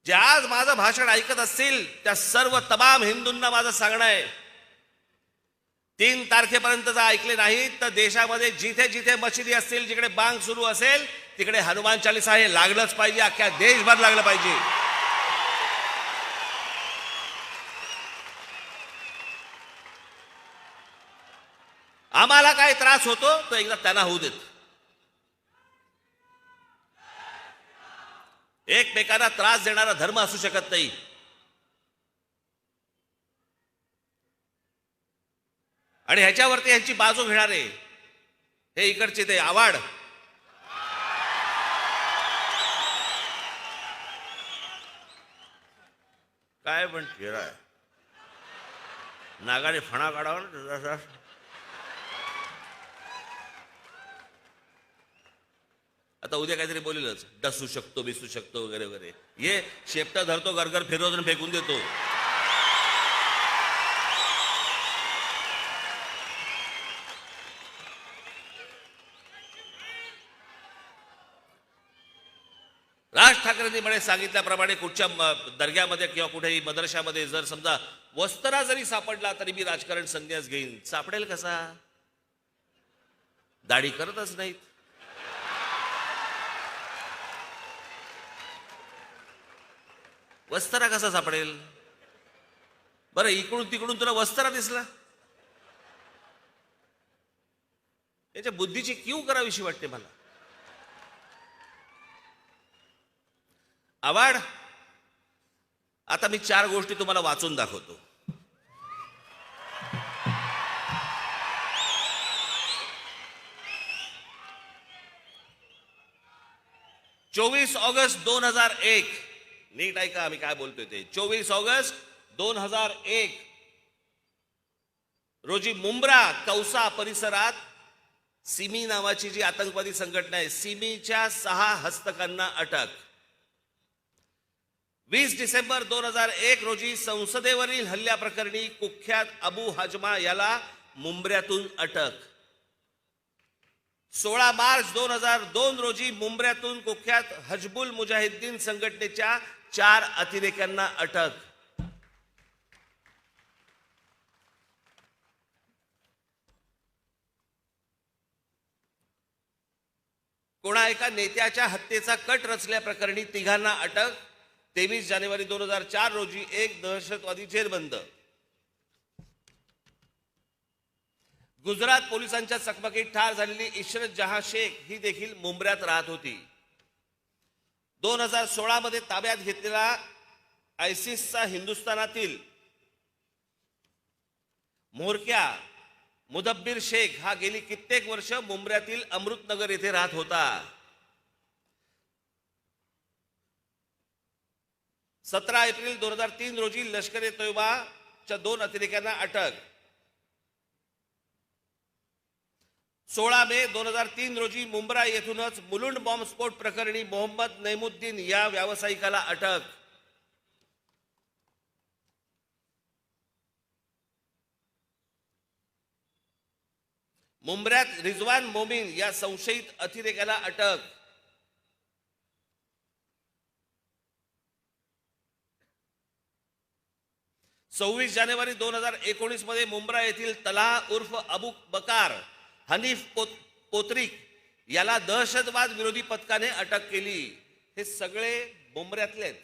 जे आज माझं भाषण ऐकत असतील त्या सर्व तमाम हिंदूंना माझं सांगणं आहे, 3 तारखेपर्यंत जर ऐकले नाहीत तर देशामध्ये जिथे जिथे मशिदी असतील, जिकडे बांग सुरू असेल तिकडे हनुमान चालीसा हे लागलंच पाहिजे. अख्ख्या देशभर लागलं पाहिजे. आम्हाला काय त्रास होतो तो एकदा त्यांना होऊ देत. एकमेकांना त्रास देणारा धर्म असू शकत नाही. आणि ह्याच्यावरती ह्यांची बाजू घेणारे हे इकडचे ते आवाड, काय पण चेहरा आहे, नागाने फणा काढावा ना. आता उद्या काहीतरी बोलेलच, डसू शकतो, बिसू शकतो वगैरे वगैरे. ये शेपटा धरतो, गरगर फिरवतो आणि फेकून देतो. राज ठाकरेंनी म्हणे सांगितल्याप्रमाणे कुठच्या दर्ग्यामध्ये किंवा कुठेही मदरशामध्ये जर समजा वस्त्रा जरी सापडला तरी मी राजकारण संन्यास घेईन. सापडेल कसा? दाढी करतच नाहीत. वस्त्रा कसा सापडेल? बरं, इकडून तिकडून तुला वस्त्रा दिसला, याच्या बुद्धीची कीव करावीशी वाटते मला. आवाड, आता मी 4 गोष्टी तुम्हाला वाचून दाखवतो. 24 ऑगस्ट 2001, नीट ऐका आम्ही काय बोलतोय ते. 24 ऑगस्ट 2001 रोजी मुंब्रा कौसा परिसरात सिमी नावाची जी आतंकवादी संघटना आहे, सिमीच्या 6 हस्तकांना अटक. 20 डिसेंबर 2001 रोजी संसदेवरील हल्ल्याप्रकरणी कुख्यात अबू हजमा याला मुंब्र्यातून अटक. 16 मार्च 2002 रोजी मुंब्र्यातून कुख्यात हजबुल मुजाहिद्दीन संघटनेच्या 4 अतिरेक्यांना अटक. कोणा एका नेत्याच्या हत्येचा कट रचल्याप्रकरणी 3 अटक. 23 जानेवारी 2004 रोजी एक दहशतवादी जेरबंद. गुजरात पोलिसांच्या चकमकीत ठार झालेली इशरत जहां शेख ही देखील मुंब्र्यात राहत होती. 2016 मध्ये ताब्यात घेतलेला आयसिसचा हिंदुस्थानातील म्होरक्या मुदब्बिर शेख हा गेली कित्येक वर्ष मुंब्र्यातील अमृतनगर येथे राहत होता. 17 एप्रिल 2003 रोजी लष्कर ए तोयबाच्या 2 अतिरेक्यांना अटक. 16 मे 2003 रोजी मुंब्रा येथूनच मुलुंड बॉम्बस्फोट प्रकरणी मोहम्मद नैमुद्दीन या व्यावसायिकाला अटक. मुंब्र्यात रिजवान मोमीन या संशयित अतिरेक्याला अटक. सव्वीस जानेवारी 2019 मध्ये मुंब्रा येथील तलाह उर्फ अबू बकार हनीफ पोत्रिक याला दहशतवाद विरोधी पथकाने अटक केली. हे सगळे मुंब्र्यातले आहेत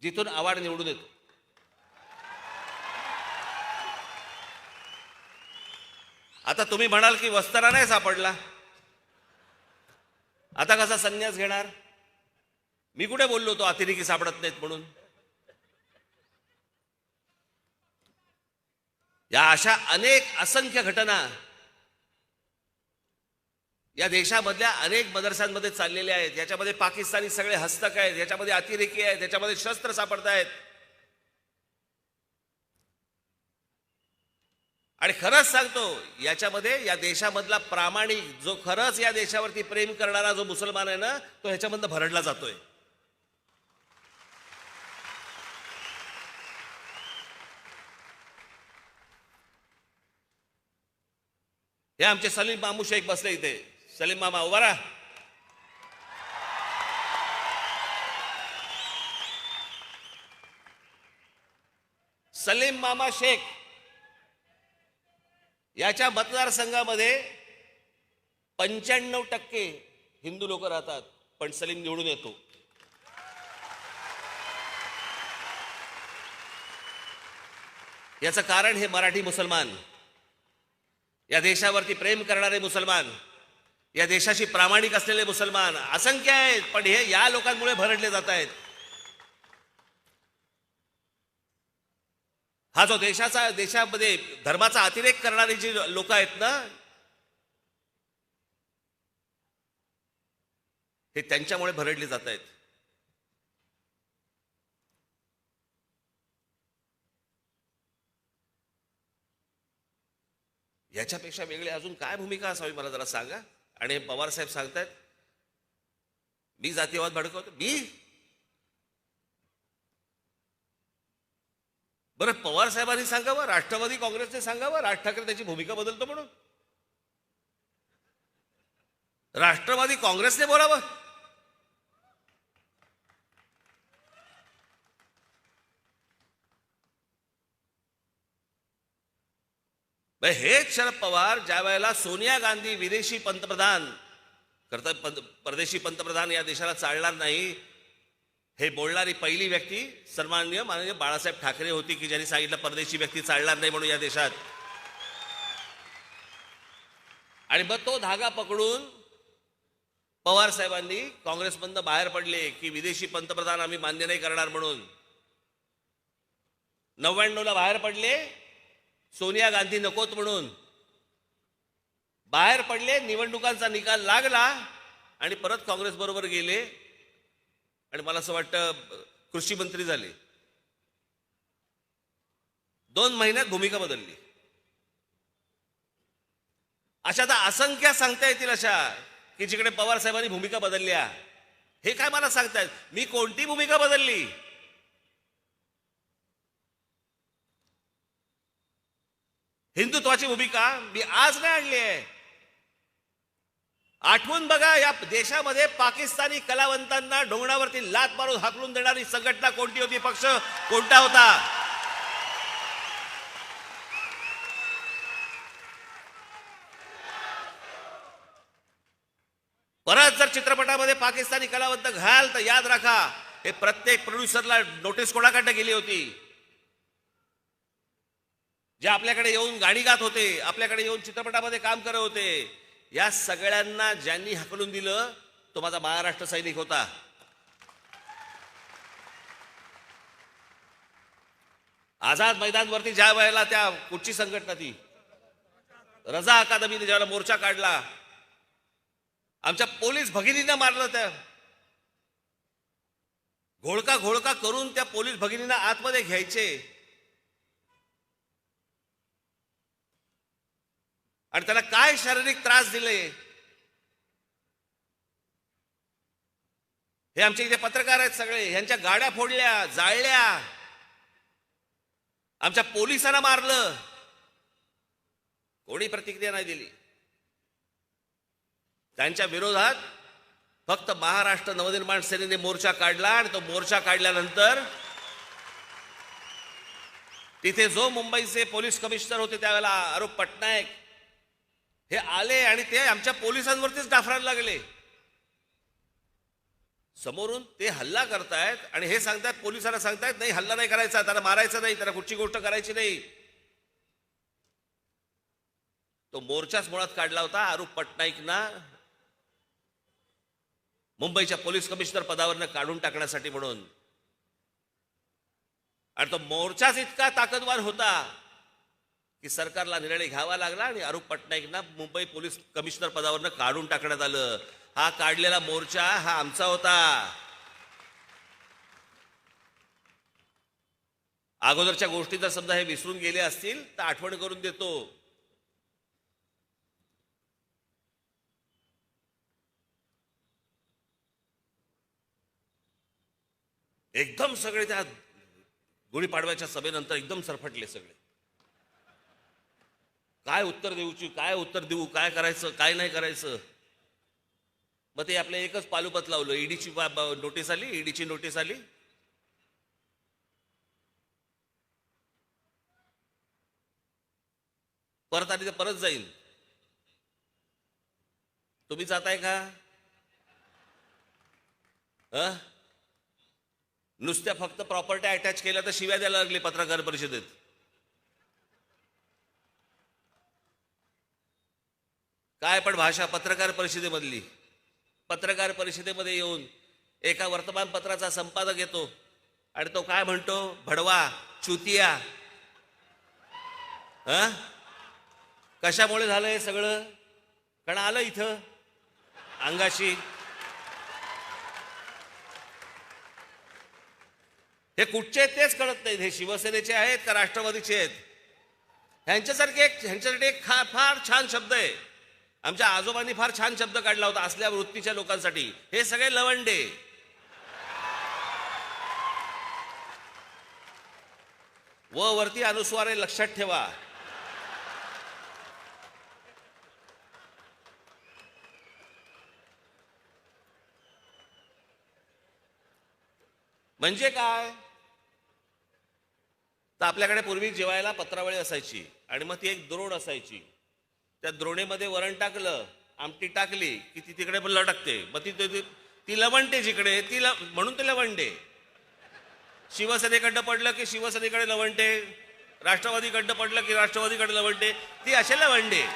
जिथून आवाड निवडून येतो. आता तुम्ही म्हणाल की वस्तारा नाही सापडला, आता कसा संन्यास घेणार? मी कुठे बोललो तो अतिरेकी सापडत नाहीत म्हणून? या अशा अनेक असंख्य घटना या देशामधल्या अनेक मदरसांमध्ये चाललेल्या आहेत. याच्यामध्ये पाकिस्तानी सगळे हस्तक आहेत, याच्यामध्ये अतिरेकी आहेत, याच्यामध्ये शस्त्र सापडत आहेत. आणि खरंच सांगतो, याच्यामध्ये या देशामधला प्रामाणिक जो खरंच या देशावरती प्रेम करणारा जो मुसलमान आहे ना, तो ह्याच्यामधनं भरडला जातोय. हे आमचे सलीम मामू शेख बसले इथे. सलीम मामा उभा राहा. सलीम मामा शेख याच्या मतदारसंघामध्ये 95% हिंदू लोक राहतात, पण सलीम निवडून येतो. याचं कारण हे मराठी मुसलमान, या देशावरती प्रेम करणारे मुसलमान, या देशाशी प्रामाणिक असलेले मुसलमान असंख्य आहेत, पण हे या लोकांमुळे भरडले जात आहेत. हा जो देशामध्ये धर्माचा अतिरेक करणारी जी लोक आहेत ना, हे त्यांच्यामुळे भरडली जात आहेत. याच्यापेक्षा वेगळी अजून काय भूमिका असावी मला जरा सांगा. आणि पवार साहेब सांगतायत मी जातीयवाद भडकवतो. मी बरं, पवार साहेबांनी सांगावं, राष्ट्रवादी काँग्रेसने सांगावं राज ठाकरे त्याची भूमिका बदलतो म्हणून. राष्ट्रवादी काँग्रेसने बोलावं. हेच शरद पवार ज्या वेळेला सोनिया गांधी विदेशी पंतप्रधान करतात, परदेशी पंतप्रधान या देशाला चालणार नाही, हे बोलणारी पहिली व्यक्ती सन्माननीय माननीय बाळासाहेब ठाकरे होती, की ज्यांनी सांगितलं परदेशी व्यक्ती चालणार नाही म्हणून या देशात. आणि मग तो धागा पकडून पवार साहेबांनी काँग्रेसमधनं बाहेर पडले की विदेशी पंतप्रधान आम्ही मान्य नाही करणार म्हणून. 99ला बाहेर पडले, सोनिया गांधी नकोत म्हणून बाहेर पडले. निवडणुकांचा निकाल लागला आणि परत काँग्रेस बरोबर गेले आणि मला असं वाटतं कृषी मंत्री झाले. 2 महिन्यात भूमिका बदलली. अशा तर असंख्य सांगता येतील अशा की जिकडे पवार साहेबांनी भूमिका बदलल्या. हे काय मला सांगतायत? मी कोणती भूमिका बदलली? हिंदुत्वाची भूमिका मी आज नाही आणली आहे. आठवून बघा, या देशामध्ये पाकिस्तानी कलावंतांना डोंगरावरती लात मारून हाकलून देणारी संघटना कोणती होती, पक्ष कोणता होता? परत जर चित्रपटामध्ये पाकिस्तानी कलावंत घाल तर याद राखा, हे प्रत्येक प्रोड्युसरला नोटीस कोणाकडे गेली होती? जे आपल्याकडे येऊन गाणी गात होते, आपल्याकडे येऊन चित्रपटामध्ये काम करत होते, या सगळ्यांना ज्यांनी हकलून दिलं तो माझा महाराष्ट्र सैनिक होता. आझाद मैदानवरती ज्या वेळेला त्या कुठची संघटना ती रजा अकादमीने ज्यावेळेला मोर्चा काढला, आमच्या पोलीस भगिनींना मारलं. त्या घोळका घोळका करून त्या पोलीस भगिनींना आतमध्ये घ्यायचे आणि त्याला काय शारीरिक त्रास दिले हे आमचे इथे पत्रकार आहेत सगळे. ह्यांच्या गाड्या फोडल्या, जाळल्या, आमच्या पोलिसांना मारलं. कोणी प्रतिक्रिया नाही दिली. त्यांच्या विरोधात फक्त महाराष्ट्र नवनिर्माण सेनेने मोर्चा काढला आणि तो मोर्चा काढल्यानंतर तिथे जो मुंबईचे पोलीस कमिशनर होते त्यावेळेला आरोप पटनायक हे आले आणि ते आमच्या पोलिसांवरतीच डाफरायला लागले. समोरून ते हल्ला करतायत आणि हे सांगतायत, पोलिसांना सांगतायत नाही हल्ला नाही करायचा, त्याला मारायचं नाही, त्याला कुठची गोष्ट करायची नाही. तो मोर्चाच मुळात काढला होता आरोप पटनाईकना मुंबईच्या पोलीस कमिशनर पदावरनं काढून टाकण्यासाठी म्हणून. आणि तो मोर्चाच इतका ताकदवार होता की सरकारला निर्णय घ्यावा लागला आणि आरोप पटनाईकना मुंबई पोलीस कमिशनर पदावरनं काढून टाकण्यात आलं. हा काढलेला मोर्चा हा आमचा होता. अगोदरच्या गोष्टी जर समजा हे विसरून गेले असतील तर आठवण करून देतो. एकदम सगळे त्या गुढीपाडव्याच्या सभेनंतर एकदम सरफटले सगळे. काय उत्तर देऊ, काय करायचं, काय नाही करायचं. मग ते आपलं एकच पालुपत लावलं. ईडीची नोटीस आली, ईडीची नोटीस आली. परत आली तर परत जाईल. तुम्ही जाताय का? नुसत्या फक्त प्रॉपर्टी अटॅच केल्या तर शिव्या द्यायला लागले पत्रकार परिषदेत. काय पण भाषा पत्रकार परिषदेमधली. पत्रकार परिषदेमध्ये येऊन एका वर्तमानपत्राचा संपादक येतो आणि तो काय म्हणतो, भडवा, चुतिया. कशामुळे झालं हे सगळं? कारण आलं इथं अंगाशी. हे कुठचे आहेत तेच कळत नाहीत. हे शिवसेनेचे आहेत का राष्ट्रवादीचे आहेत? ह्यांच्यासाठी एक फार छान शब्द आहे. आमच्या आजोबांनी फार छान शब्द काढला होता असल्या वृत्तीच्या लोकांसाठी. हे सगळे लवंडे. वरती अनुस्वार आहे, लक्षात ठेवा. म्हणजे काय तर आपल्याकडे पूर्वी जेवायला पत्रावळी असायची आणि मग ती एक द्रोण असायची. त्या द्रोणेमध्ये वरण टाकलं, आमटी टाकली की ती तिकडे पण लटकते. मग ती लवंडे जिकडे ती म्हणून ते लवंडे. शिवसेनेकडनं पडलं की शिवसेनेकडे लवंडे, राष्ट्रवादीकडनं पडलं की राष्ट्रवादीकडे लवंडे. ती असे लवंडे.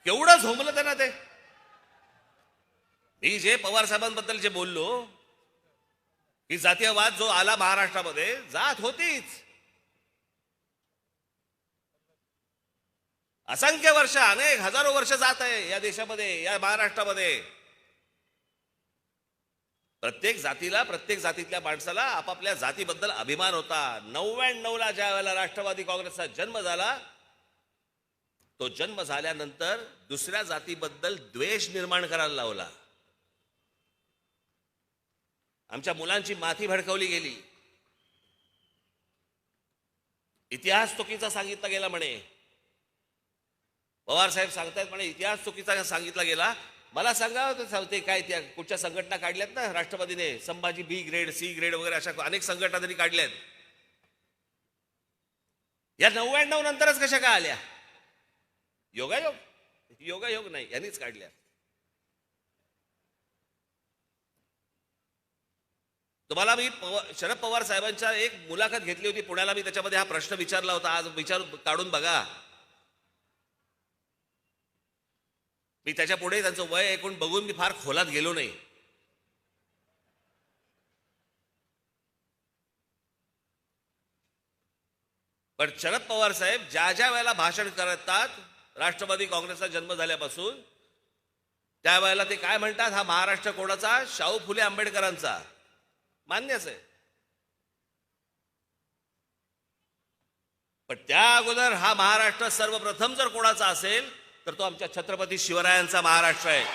केवढं झोंबलं त्यांना ते. ही जे पवार साहेबांबद्दल जे बोललो की जातीयवाद जो आला महाराष्ट्रामध्ये, जात होतीच. असंख्य वर्ष, अनेक हजारो वर्ष जात आहे या देशामध्ये, या महाराष्ट्रामध्ये. प्रत्येक जातीला, प्रत्येक जातीतल्या माणसाला आपापल्या जातीबद्दल अभिमान होता. 99ला ज्या वेळेला राष्ट्रवादी काँग्रेसचा जन्म झाला, तो जन्म झाल्यानंतर दुसऱ्या जातीबद्दल द्वेष निर्माण करायला लावला. आमच्या मुलांची माथी भडकवली गेली. इतिहास चुकीचा सांगितला गेला म्हणे. पवार साहेब सांगतायत म्हणे इतिहास चुकीचा सांगितला गेला. मला सांगा सांगते काय त्या कुठच्या संघटना काढल्यात ना राष्ट्रवादीने, संभाजी बी ग्रेड, सी ग्रेड वगैरे अशा अनेक संघटना तरी काढल्यात. या 99 नंतरच कशा का आल्या? योगायोग? योगायोग नाही, यांनीच काढल्या. तुम्हाला मी शरद पवार साहेबांच्या एक मुलाखत घेतली होती पुण्याला. मी त्याच्यामध्ये हा प्रश्न विचारला होता. आज विचार काढून बघा. मी त्याच्या पुढे त्यांचं वय ऐकून बघून मी फार खोलात गेलो नाही. पण शरद पवार साहेब ज्या ज्या वेळेला भाषण करतात राष्ट्रवादी काँग्रेसचा जन्म झाल्यापासून, त्यावेळेला ते काय म्हणतात, हा महाराष्ट्र कोणाचा? शाहू फुले आंबेडकरांचा. मान्यच आहे. पण त्या अगोदर हा महाराष्ट्र सर्वप्रथम जर कोणाचा असेल तर तो आमच्या छत्रपती शिवरायांचा महाराष्ट्र आहे.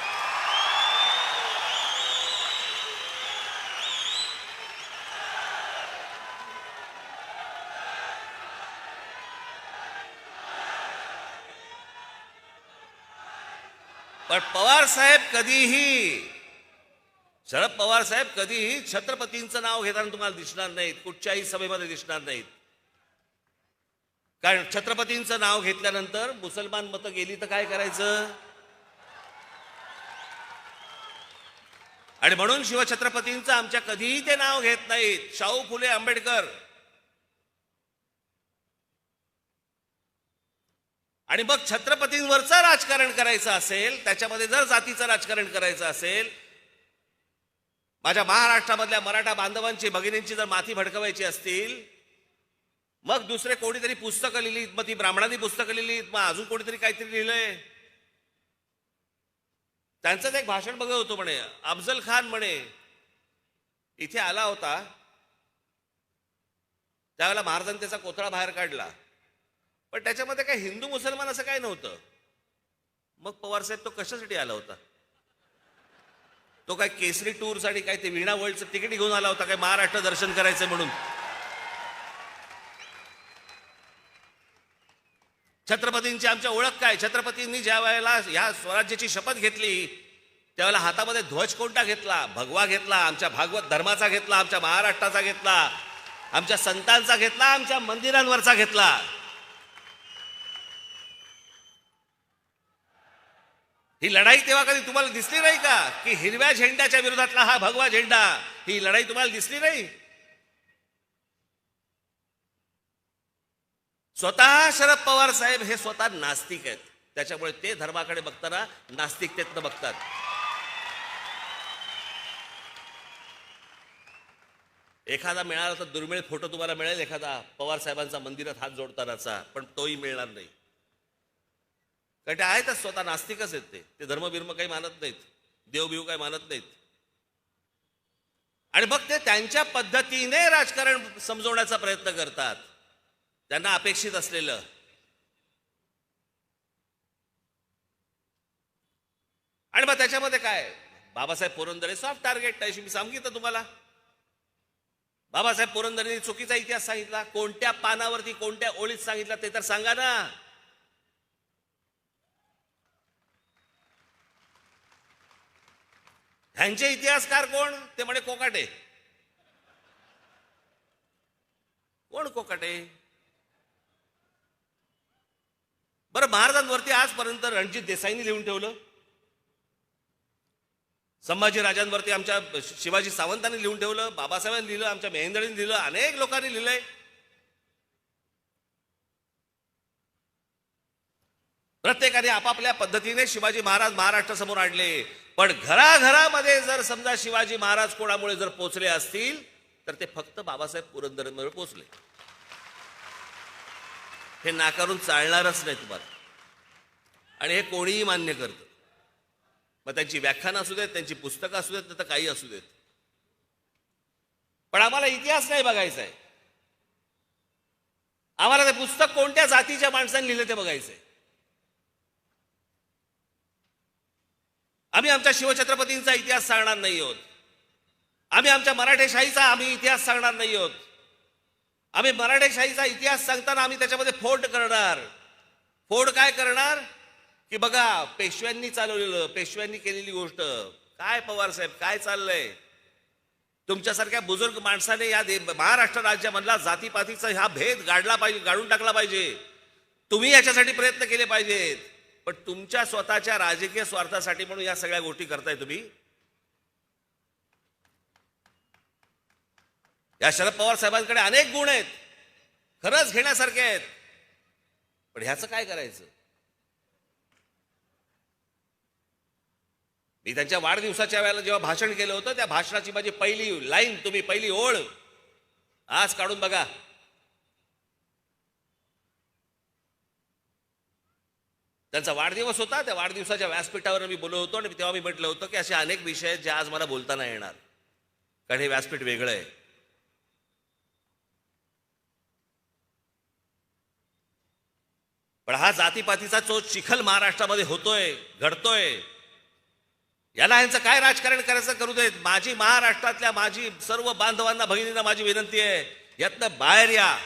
पण पवार साहेब कधीही, शरद पवार साहेब कधीही छत्रपतींचं नाव घेताना तुम्हाला दिसणार नाहीत, कुठच्याही सभेमध्ये दिसणार नाहीत. कारण छत्रपतींचं नाव घेतल्यानंतर मुसलमान मतं गेली तर काय करायचं? आणि म्हणून शिवछत्रपतींचं आमच्या कधीही ते नाव घेत नाहीत. शाहू फुले आंबेडकर. आणि मग छत्रपतींवरचं राजकारण करायचं असेल, त्याच्यामध्ये जर जातीचं राजकारण करायचं असेल, माझ्या महाराष्ट्रामधल्या मराठा बांधवांची, भगिनींची जर माथी भडकवायची असतील, मग दुसरे कोणीतरी पुस्तकं लिहिलीत, मग ती ब्राह्मणांनी पुस्तकं लिहिलीत, मग अजून कोणीतरी काहीतरी लिहिलंय. त्यांचंच एक भाषण बघत होतो म्हणे, अफजल खान म्हणे इथे आला होता, त्यावेळेला महाराजांनी त्याचा कोथळा बाहेर काढला, पण त्याच्यामध्ये काय हिंदू मुसलमान असं काय नव्हतं. मग पवार साहेब तो कशासाठी आला होता? तो काय केसरी टूर्स आणि काय ते वीणा वर्ल्डचं तिकीट घेऊन आला होता काय महाराष्ट्र दर्शन करायचं म्हणून? छत्रपतींची आमच्या ओळख काय? छत्रपतींनी ज्या वेळेला या स्वराज्याची शपथ घेतली त्यावेळेला हातामध्ये ध्वज कोणता घेतला? भगवा घेतला, आमच्या भागवत धर्माचा घेतला, आमच्या महाराष्ट्राचा घेतला, आमच्या संतांचा घेतला, आमच्या मंदिरांवरचा घेतला. ही लढाई तेव्हा कधी तुम्हाला दिसली नाही का की हिरव्या झेंड्याच्या विरोधातला हा भगवा झेंडा, ही लढाई तुम्हाला दिसली नाही? स्वतः शरद पवार साहेब हे स्वतः नास्तिक आहेत, त्याच्यामुळे ते धर्माकडे बघताना नास्तिकतेतनं बघतात. एखादा मिळाला तर दुर्मिळ फोटो तुम्हाला मिळेल, एखादा पवार साहेबांचा मंदिरात हात जोडतानाचा, पण तोही मिळणार नाही. कारण ते आहेतच स्वतः नास्तिकच आहेत. ते धर्मबिर्म काही मानत नाहीत, देवबिव काही मानत नाहीत. आणि मग ते त्यांच्या पद्धतीने राजकारण समजवण्याचा प्रयत्न करतात, त्यांना अपेक्षित असलेलं. आणि मग त्याच्यामध्ये काय, बाबासाहेब पुरंदरे सॉफ्ट टार्गेट आहे. मी सांगितलं तुम्हाला, बाबासाहेब पुरंदरेंनी चुकीचा इतिहास सांगितला. कोणत्या पानावरती कोणत्या ओळीत सांगितला ते तर सांगा ना. ह्यांचे इतिहासकार कोण? ते म्हणे कोकाटे. कोण कोकाटे? बरं, महाराजांवरती आजपर्यंत रणजित देसाईंनी लिहून ठेवलं, संभाजी राजांवरती आमच्या शिवाजी सावंतांनी लिहून ठेवलं, बाबासाहेबांनी लिहिलं, आमच्या महेंद्रांनी लिहिलं, अनेक लोकांनी लिहिलंय. प्रत्येकाने आपापल्या पद्धतीने शिवाजी महाराज महाराष्ट्रासमोर आणले. पण घराघरामध्ये जर समजा शिवाजी महाराज कोणामुळे जर पोचले असतील तर ते फक्त बाबासाहेब पुरंदरेंमुळे पोचले. हे नाकारून चालणारच नाही तुम्हाला. आणि हे कोणीही मान्य करतं. मग त्यांची व्याख्यानं असू देत, त्यांची पुस्तकं असू देत, तर काही असू देत. पण आम्हाला इतिहास नाही बघायचा आहे. आम्हाला ते पुस्तक कोणत्या जातीच्या माणसांनी लिहिलं ते बघायचंय. आम्ही आमच्या शिवछत्रपतींचा इतिहास सांगणार नाही आहोत. आम्ही आमच्या मराठेशाहीचा इतिहास सांगणार नाही आहोत. आम्ही मराठेशाहीचा इतिहास सांगताना आम्ही त्याच्यामध्ये फोड करणार. फोड काय करणार की बघा पेशव्यांनी चालवलेलं, पेशव्यांनी केलेली गोष्ट काय, पवार साहेब काय चाललंय. तुमच्यासारख्या बुजुर्ग माणसाने या महाराष्ट्र राज्यामधला जातीपातीचा हा भेद गाडून टाकला पाहिजे. तुम्ही याच्यासाठी प्रयत्न केले पाहिजेत. पण तुमच्या स्वतःच्या राजकीय स्वार्थासाठी म्हणून या सगळ्या गोष्टी करताय तुम्ही. या शरद पवार साहेबांकडे अनेक गुण आहेत, खरंच घेण्यासारखे आहेत. पण ह्याचं काय करायचं. मी त्यांच्या वाढदिवसाच्या वेळेला जेव्हा भाषण केलं होतं त्या भाषणाची माझी पहिली लाईन, तुम्ही पहिली ओळ आज काढून बघा. त्यांचा वाढदिवस होता. त्या वाढदिवसाच्या व्यासपीठावर मी बोललो होतो आणि तेव्हा मी म्हटलं होतं की असे अनेक विषय आहेत जे आज मला बोलता नाही येणार, कारण हे व्यासपीठ वेगळं आहे. पण हा जातीपातीचा जो चिखल महाराष्ट्रामध्ये होतोय, घडतोय, याला यांचं काय राजकारण करायचं करू देत. माझी महाराष्ट्रातल्या माझी सर्व बांधवांना, भगिनींना माझी विनंती आहे, यातनं बाहेर या.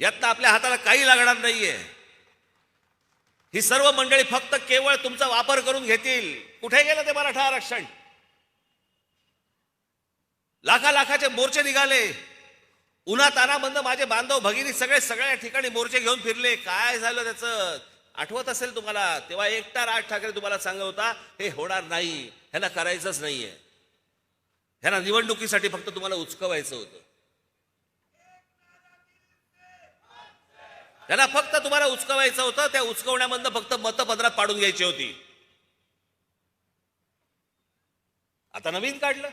यातनं आपल्या हाताला काही लागणार नाहीये. ही सर्व मंडळी फक्त केवळ तुमचा वापर करून घेतील. कुठे गेलं ते मराठा आरक्षण. लाखाचे मोर्चे निघाले. उन्हा तानाबंद माझे बांधव भगिनी सगळ्या ठिकाणी मोर्चे घेऊन फिरले. काय झालं त्याचं आठवत असेल तुम्हाला. तेव्हा एकटा राज ठाकरे तुम्हाला सांगत होता हे होणार नाही, ह्यांना करायचंच नाहीये, ह्यांना निवडणुकीसाठी फक्त तुम्हाला उचकवायचं होतं. त्यांना फक्त तुम्हाला उचकवायचं होतं. त्या उचकवण्यामधनं फक्त मतपत्रात पाडून घ्यायची होती. आता नवीन काढलं.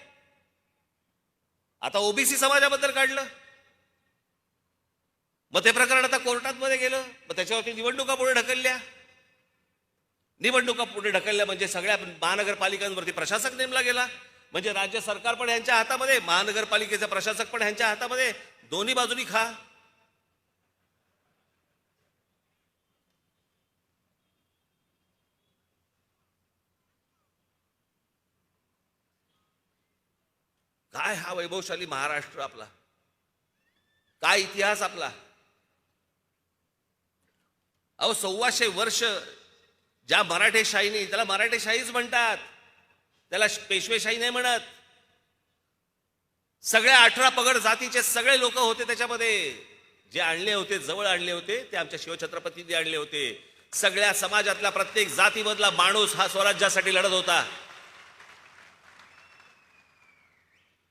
आता ओबीसी समाजाबद्दल काढलं. मग ते प्रकरण आता कोर्टात मध्ये गेलं. मग त्याच्यावरती निवडणुका पुढे ढकलल्या. निवडणुका पुढे ढकलल्या म्हणजे सगळ्या महानगरपालिकांवरती प्रशासक नेमला गेला. म्हणजे राज्य सरकार पण यांच्या हातामध्ये, महानगरपालिकेचा प्रशासक पण यांच्या हातामध्ये. दोन्ही बाजूनी खा. काय हा वैभवशाली महाराष्ट्र आपला, काय इतिहास आपला. अहो 125 वर्ष ज्या मराठेशाहीने, त्याला मराठेशाहीच म्हणतात, त्याला पेशवेशाही नाही म्हणत. सगळ्या 18 पगड जातीचे सगळे लोक होते त्याच्यामध्ये. जे आणले होते, जवळ आणले होते, ते आमच्या शिवछत्रपतींनी आणले होते. सगळ्या समाजातला प्रत्येक जातीमधला माणूस हा स्वराज्यासाठी लढत होता.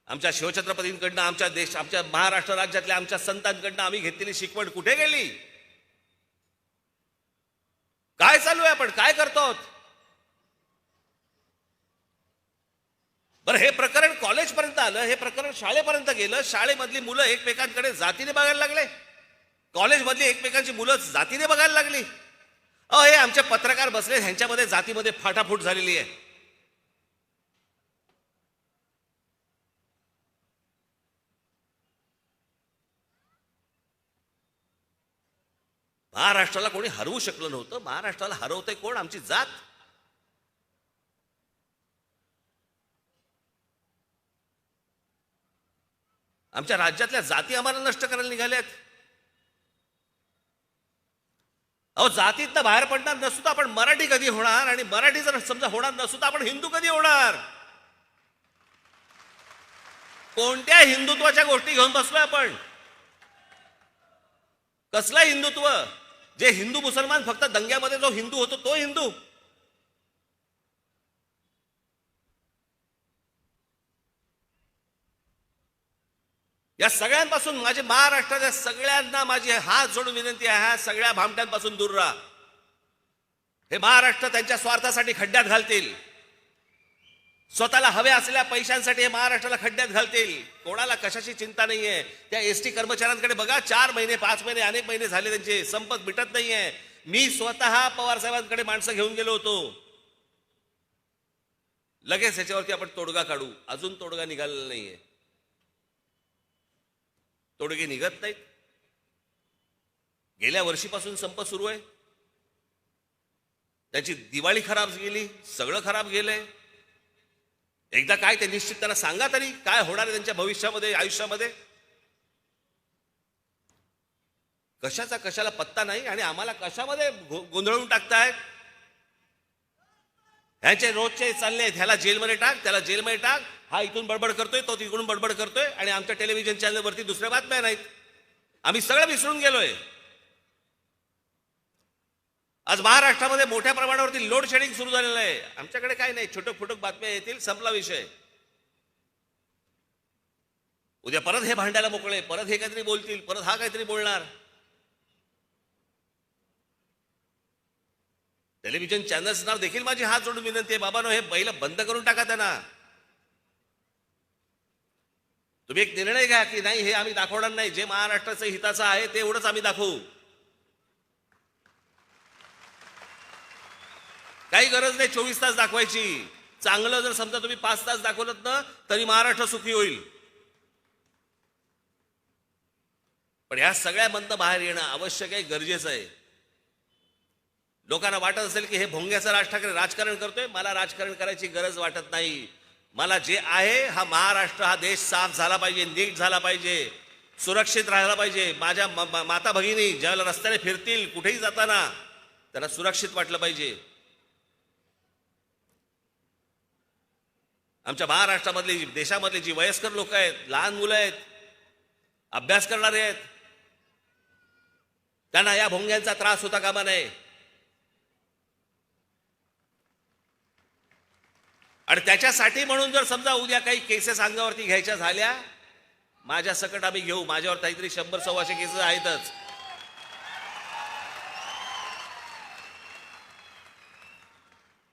आमच्या शिवछत्रपतींकडनं, आमच्या महाराष्ट्र राज्यातल्या आमच्या संतांकडनं आम्ही घेतलेली शिकवण कुठे गेली. काय चालू आहे, आपण काय करतो. बरं, हे प्रकरण कॉलेजपर्यंत आलं, हे प्रकरण शाळेपर्यंत गेलं. शाळेमधली मुलं एकमेकांकडे जातीने बघायला लागले. कॉलेजमधली एकमेकांची मुलं जातीने बघायला लागली. हे आमचे पत्रकार बसले, ह्यांच्यामध्ये जातीमध्ये फाटाफूट झालेली आहे. महाराष्ट्राला कोणी हरवू शकलं नव्हतं. महाराष्ट्राला हरवतंय कोण? आमची जात. आमच्या राज्यातल्या जाती आम्हाला नष्ट करायला निघाल्यात. अहो, जातीतनं बाहेर पडणार नसू तर आपण मराठी कधी होणार, आणि मराठी जर समजा होणार नसू तर आपण हिंदू कधी होणार. कोणत्या हिंदुत्वाच्या गोष्टी घेऊन बसलोय आपण. कसलं हिंदुत्व? जे हिंदू मुसलमान फक्त दंग्यामध्ये जो हिंदू होतो तो हिंदू. या सगळ्यांपासून माझे महाराष्ट्राच्या सगळ्यांना माझी हात जोडून विनंती आहे, ह्या सगळ्या भामट्यांपासून दूर राहा. हे महाराष्ट्र त्यांच्या स्वार्थासाठी खड्ड्यात घालतील. स्वतःला हव्या असलेल्या पैशांसाठी हे महाराष्ट्राला खड्ड्यात घालतील. कोणाला कशाची चिंता नाहीये. त्या एसटी कर्मचाऱ्यांकडे बघा, 4 महिने 5 महिने अनेक महिने झाले त्यांचे संप मिटत नाहीये. मी स्वतः पवार साहेबांकडे माणसं घेऊन गेलो होतो. लगेच ह्याच्यावरती आपण तोडगा काढू. अजून तोडगा निघालेला नाहीये. तोडगे निघत नाहीत. गेल्या वर्षीपासून संप सुरू आहे. त्याची दिवाळी खराब गेली, सगळं खराब गेलंय. एकदा काय ते निश्चित त्यांना सांगा तरी, काय होणार आहे त्यांच्या भविष्यामध्ये, आयुष्यामध्ये. कशाचा कशाला पत्ता नाही आणि आम्हाला कशामध्ये गोंधळून टाकतायत. ह्यांचे रोजचे चालले, ह्याला जेलमध्ये टाक, त्याला जेलमध्ये टाक, हा इथून बडबड करतोय, तो तिकडून बडबड करतोय आणि आमच्या टेलिव्हिजन चॅनलवरती दुसऱ्या बातम्या नाहीत. आम्ही सगळं विसरून गेलोय. आज महाराष्ट्रामध्ये मोठ्या प्रमाणावरती लोड शेडिंग सुरू झालेलं आहे. आमच्याकडे काय नाही, छोटक फुटक बातम्या येतील, संपला विषय. उद्या परत हे भांडायला मोकळे, परत हे काहीतरी बोलतील, परत हा काहीतरी बोलणार. टेलिव्हिजन चॅनल्सना देखील माझी हात जोडून विनंती आहे, बाबांनो हे बैल बंद करून टाका त्यांना. तुम्ही एक निर्णय घ्या की नाही, हे आम्ही दाखवणार नाही. जे महाराष्ट्राचं हिताचं आहे ते एवढंच आम्ही दाखवू. काही गरज नाही 24 तास दाखवायची. चांगलं जर समजा तुम्ही 5 तास दाखवलं ना तरी महाराष्ट्र सुखी होईल. पण ह्या सगळ्यामधनं बाहेर येणं आवश्यक आहे, गरजेचं आहे. लोकांना वाटत असेल की हे भोंग्याचं राज ठाकरे राजकारण करतोय. मला राजकारण करायची गरज वाटत नाही. मला जे आहे, हा महाराष्ट्र, हा देश साफ झाला पाहिजे, नीट झाला पाहिजे, सुरक्षित राहायला पाहिजे. माझ्या माता भगिनी ज्यावेळेला रस्त्याने फिरतील, कुठेही जाताना त्यांना सुरक्षित वाटलं पाहिजे. आमच्या महाराष्ट्रामधली, देशामधली जी वयस्कर लोक आहेत, लहान मुलं आहेत, अभ्यास करणारे आहेत, त्यांना या भोंग्यांचा त्रास होता कामा नये. आणि त्याच्यासाठी म्हणून जर समजा उद्या काही केसेस अंगावरती घ्यायच्या झाल्या, माझ्या सकट आम्ही घेऊ. माझ्यावर काहीतरी 100-125 केसेस आहेतच.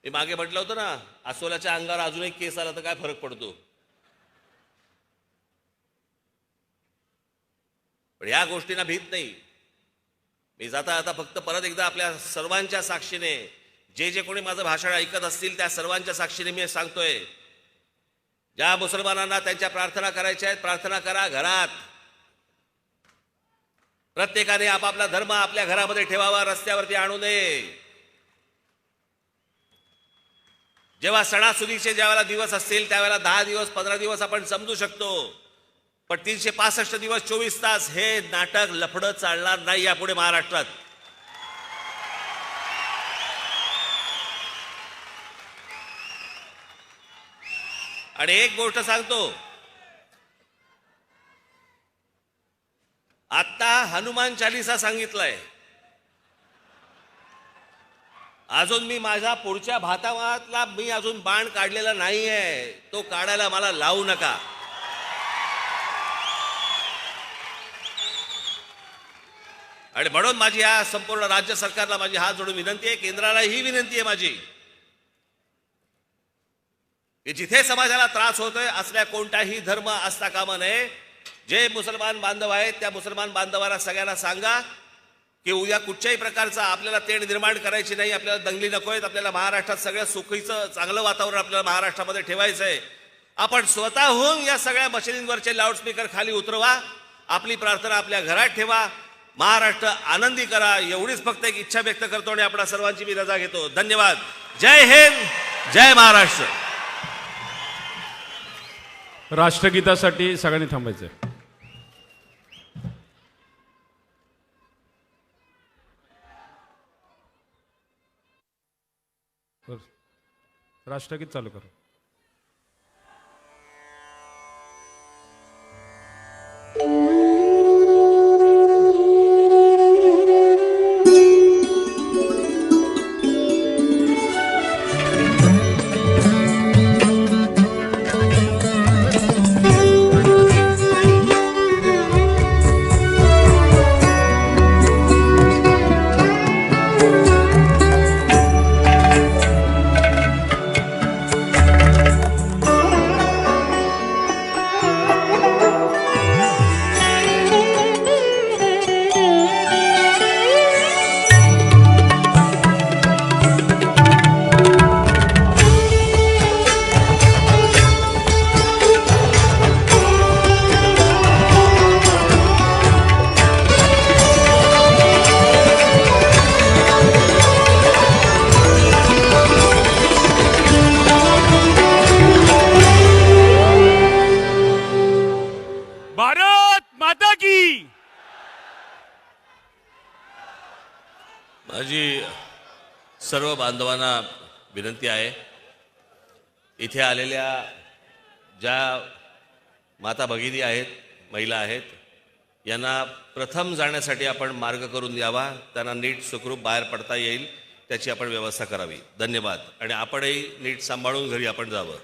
मी मागे म्हटलं होतं ना, अस्वलाच्या अंगावर अजून एक केस आला तर काय फरक पडतो. पण या गोष्टींना भीत नाही. मी जाता जाता फक्त परत एकदा आपल्या सर्वांच्या साक्षीने, जे कोणी माझं भाषण ऐकत असतील त्या सर्वांच्या साक्षीने मी सांगतोय, ज्या मुसलमानांना त्यांच्या प्रार्थना करायच्या आहेत, प्रार्थना करा घरात. प्रत्येकाने आपापला धर्म आपल्या घरामध्ये ठेवावा, रस्त्यावरती आणू नये. जेव्हा सणासुदीचे ज्यावेळेला दिवस असतील त्यावेळेला 10 दिवस 15 दिवस आपण समजू शकतो. पण 365 दिवस 24 तास हे नाटक लफडं चालणार नाही यापुढे महाराष्ट्रात. आणि एक गोष्ट सांगतो, आता हनुमान चालीसा सांगितलाय. अजून मी माझ्या पुढच्या भातावातला मी अजून बाण काढलेला नाहीये. तो काढायला मला लावू नका. आणि म्हणून माझी या संपूर्ण राज्य सरकारला माझी हात जोडून विनंती आहे, केंद्राला ही विनंती आहे माझी, की जिथे समाजाला त्रास होतोय असल्या कोणताही धर्म असता कामा नये. जे मुसलमान बांधव आहेत त्या मुसलमान बांधवांना सगळ्यांना सांगा की उद्या कुठच्याही प्रकारचा आपल्याला तेढ निर्माण करायची नाही. आपल्याला दंगली नको आहेत. आपल्याला महाराष्ट्रात सगळ्या सुखीचं चांगलं वातावरण आपल्याला महाराष्ट्रामध्ये ठेवायचं आहे. आपण स्वतःहून या सगळ्या मशिनींवरचे लाऊडस्पीकर खाली उतरवा. आपली प्रार्थना आपल्या घरात ठेवा. महाराष्ट्र आनंदी करा. एवढीच फक्त एक इच्छा व्यक्त करतो आणि आपल्या सर्वांची मी रजा घेतो. धन्यवाद. जय हिंद, जय महाराष्ट्र. राष्ट्रगीतासाठी सगळ्यांनी थांबायचं. राष्ट्रगीत चालू करू. सर्व बांधवांना विनंती आहे, इथे आलेल्या ज्या माता भगिनी आहेत, महिला आहेत, यांना प्रथम जाण्यासाठी आपण मार्ग करून द्यावा, त्यांना नीट सुखरूप बाहेर पडता येईल त्याची आपण व्यवस्था करावी. धन्यवाद. आणि आपणही नीट सांभाळून घरी आपण जावं.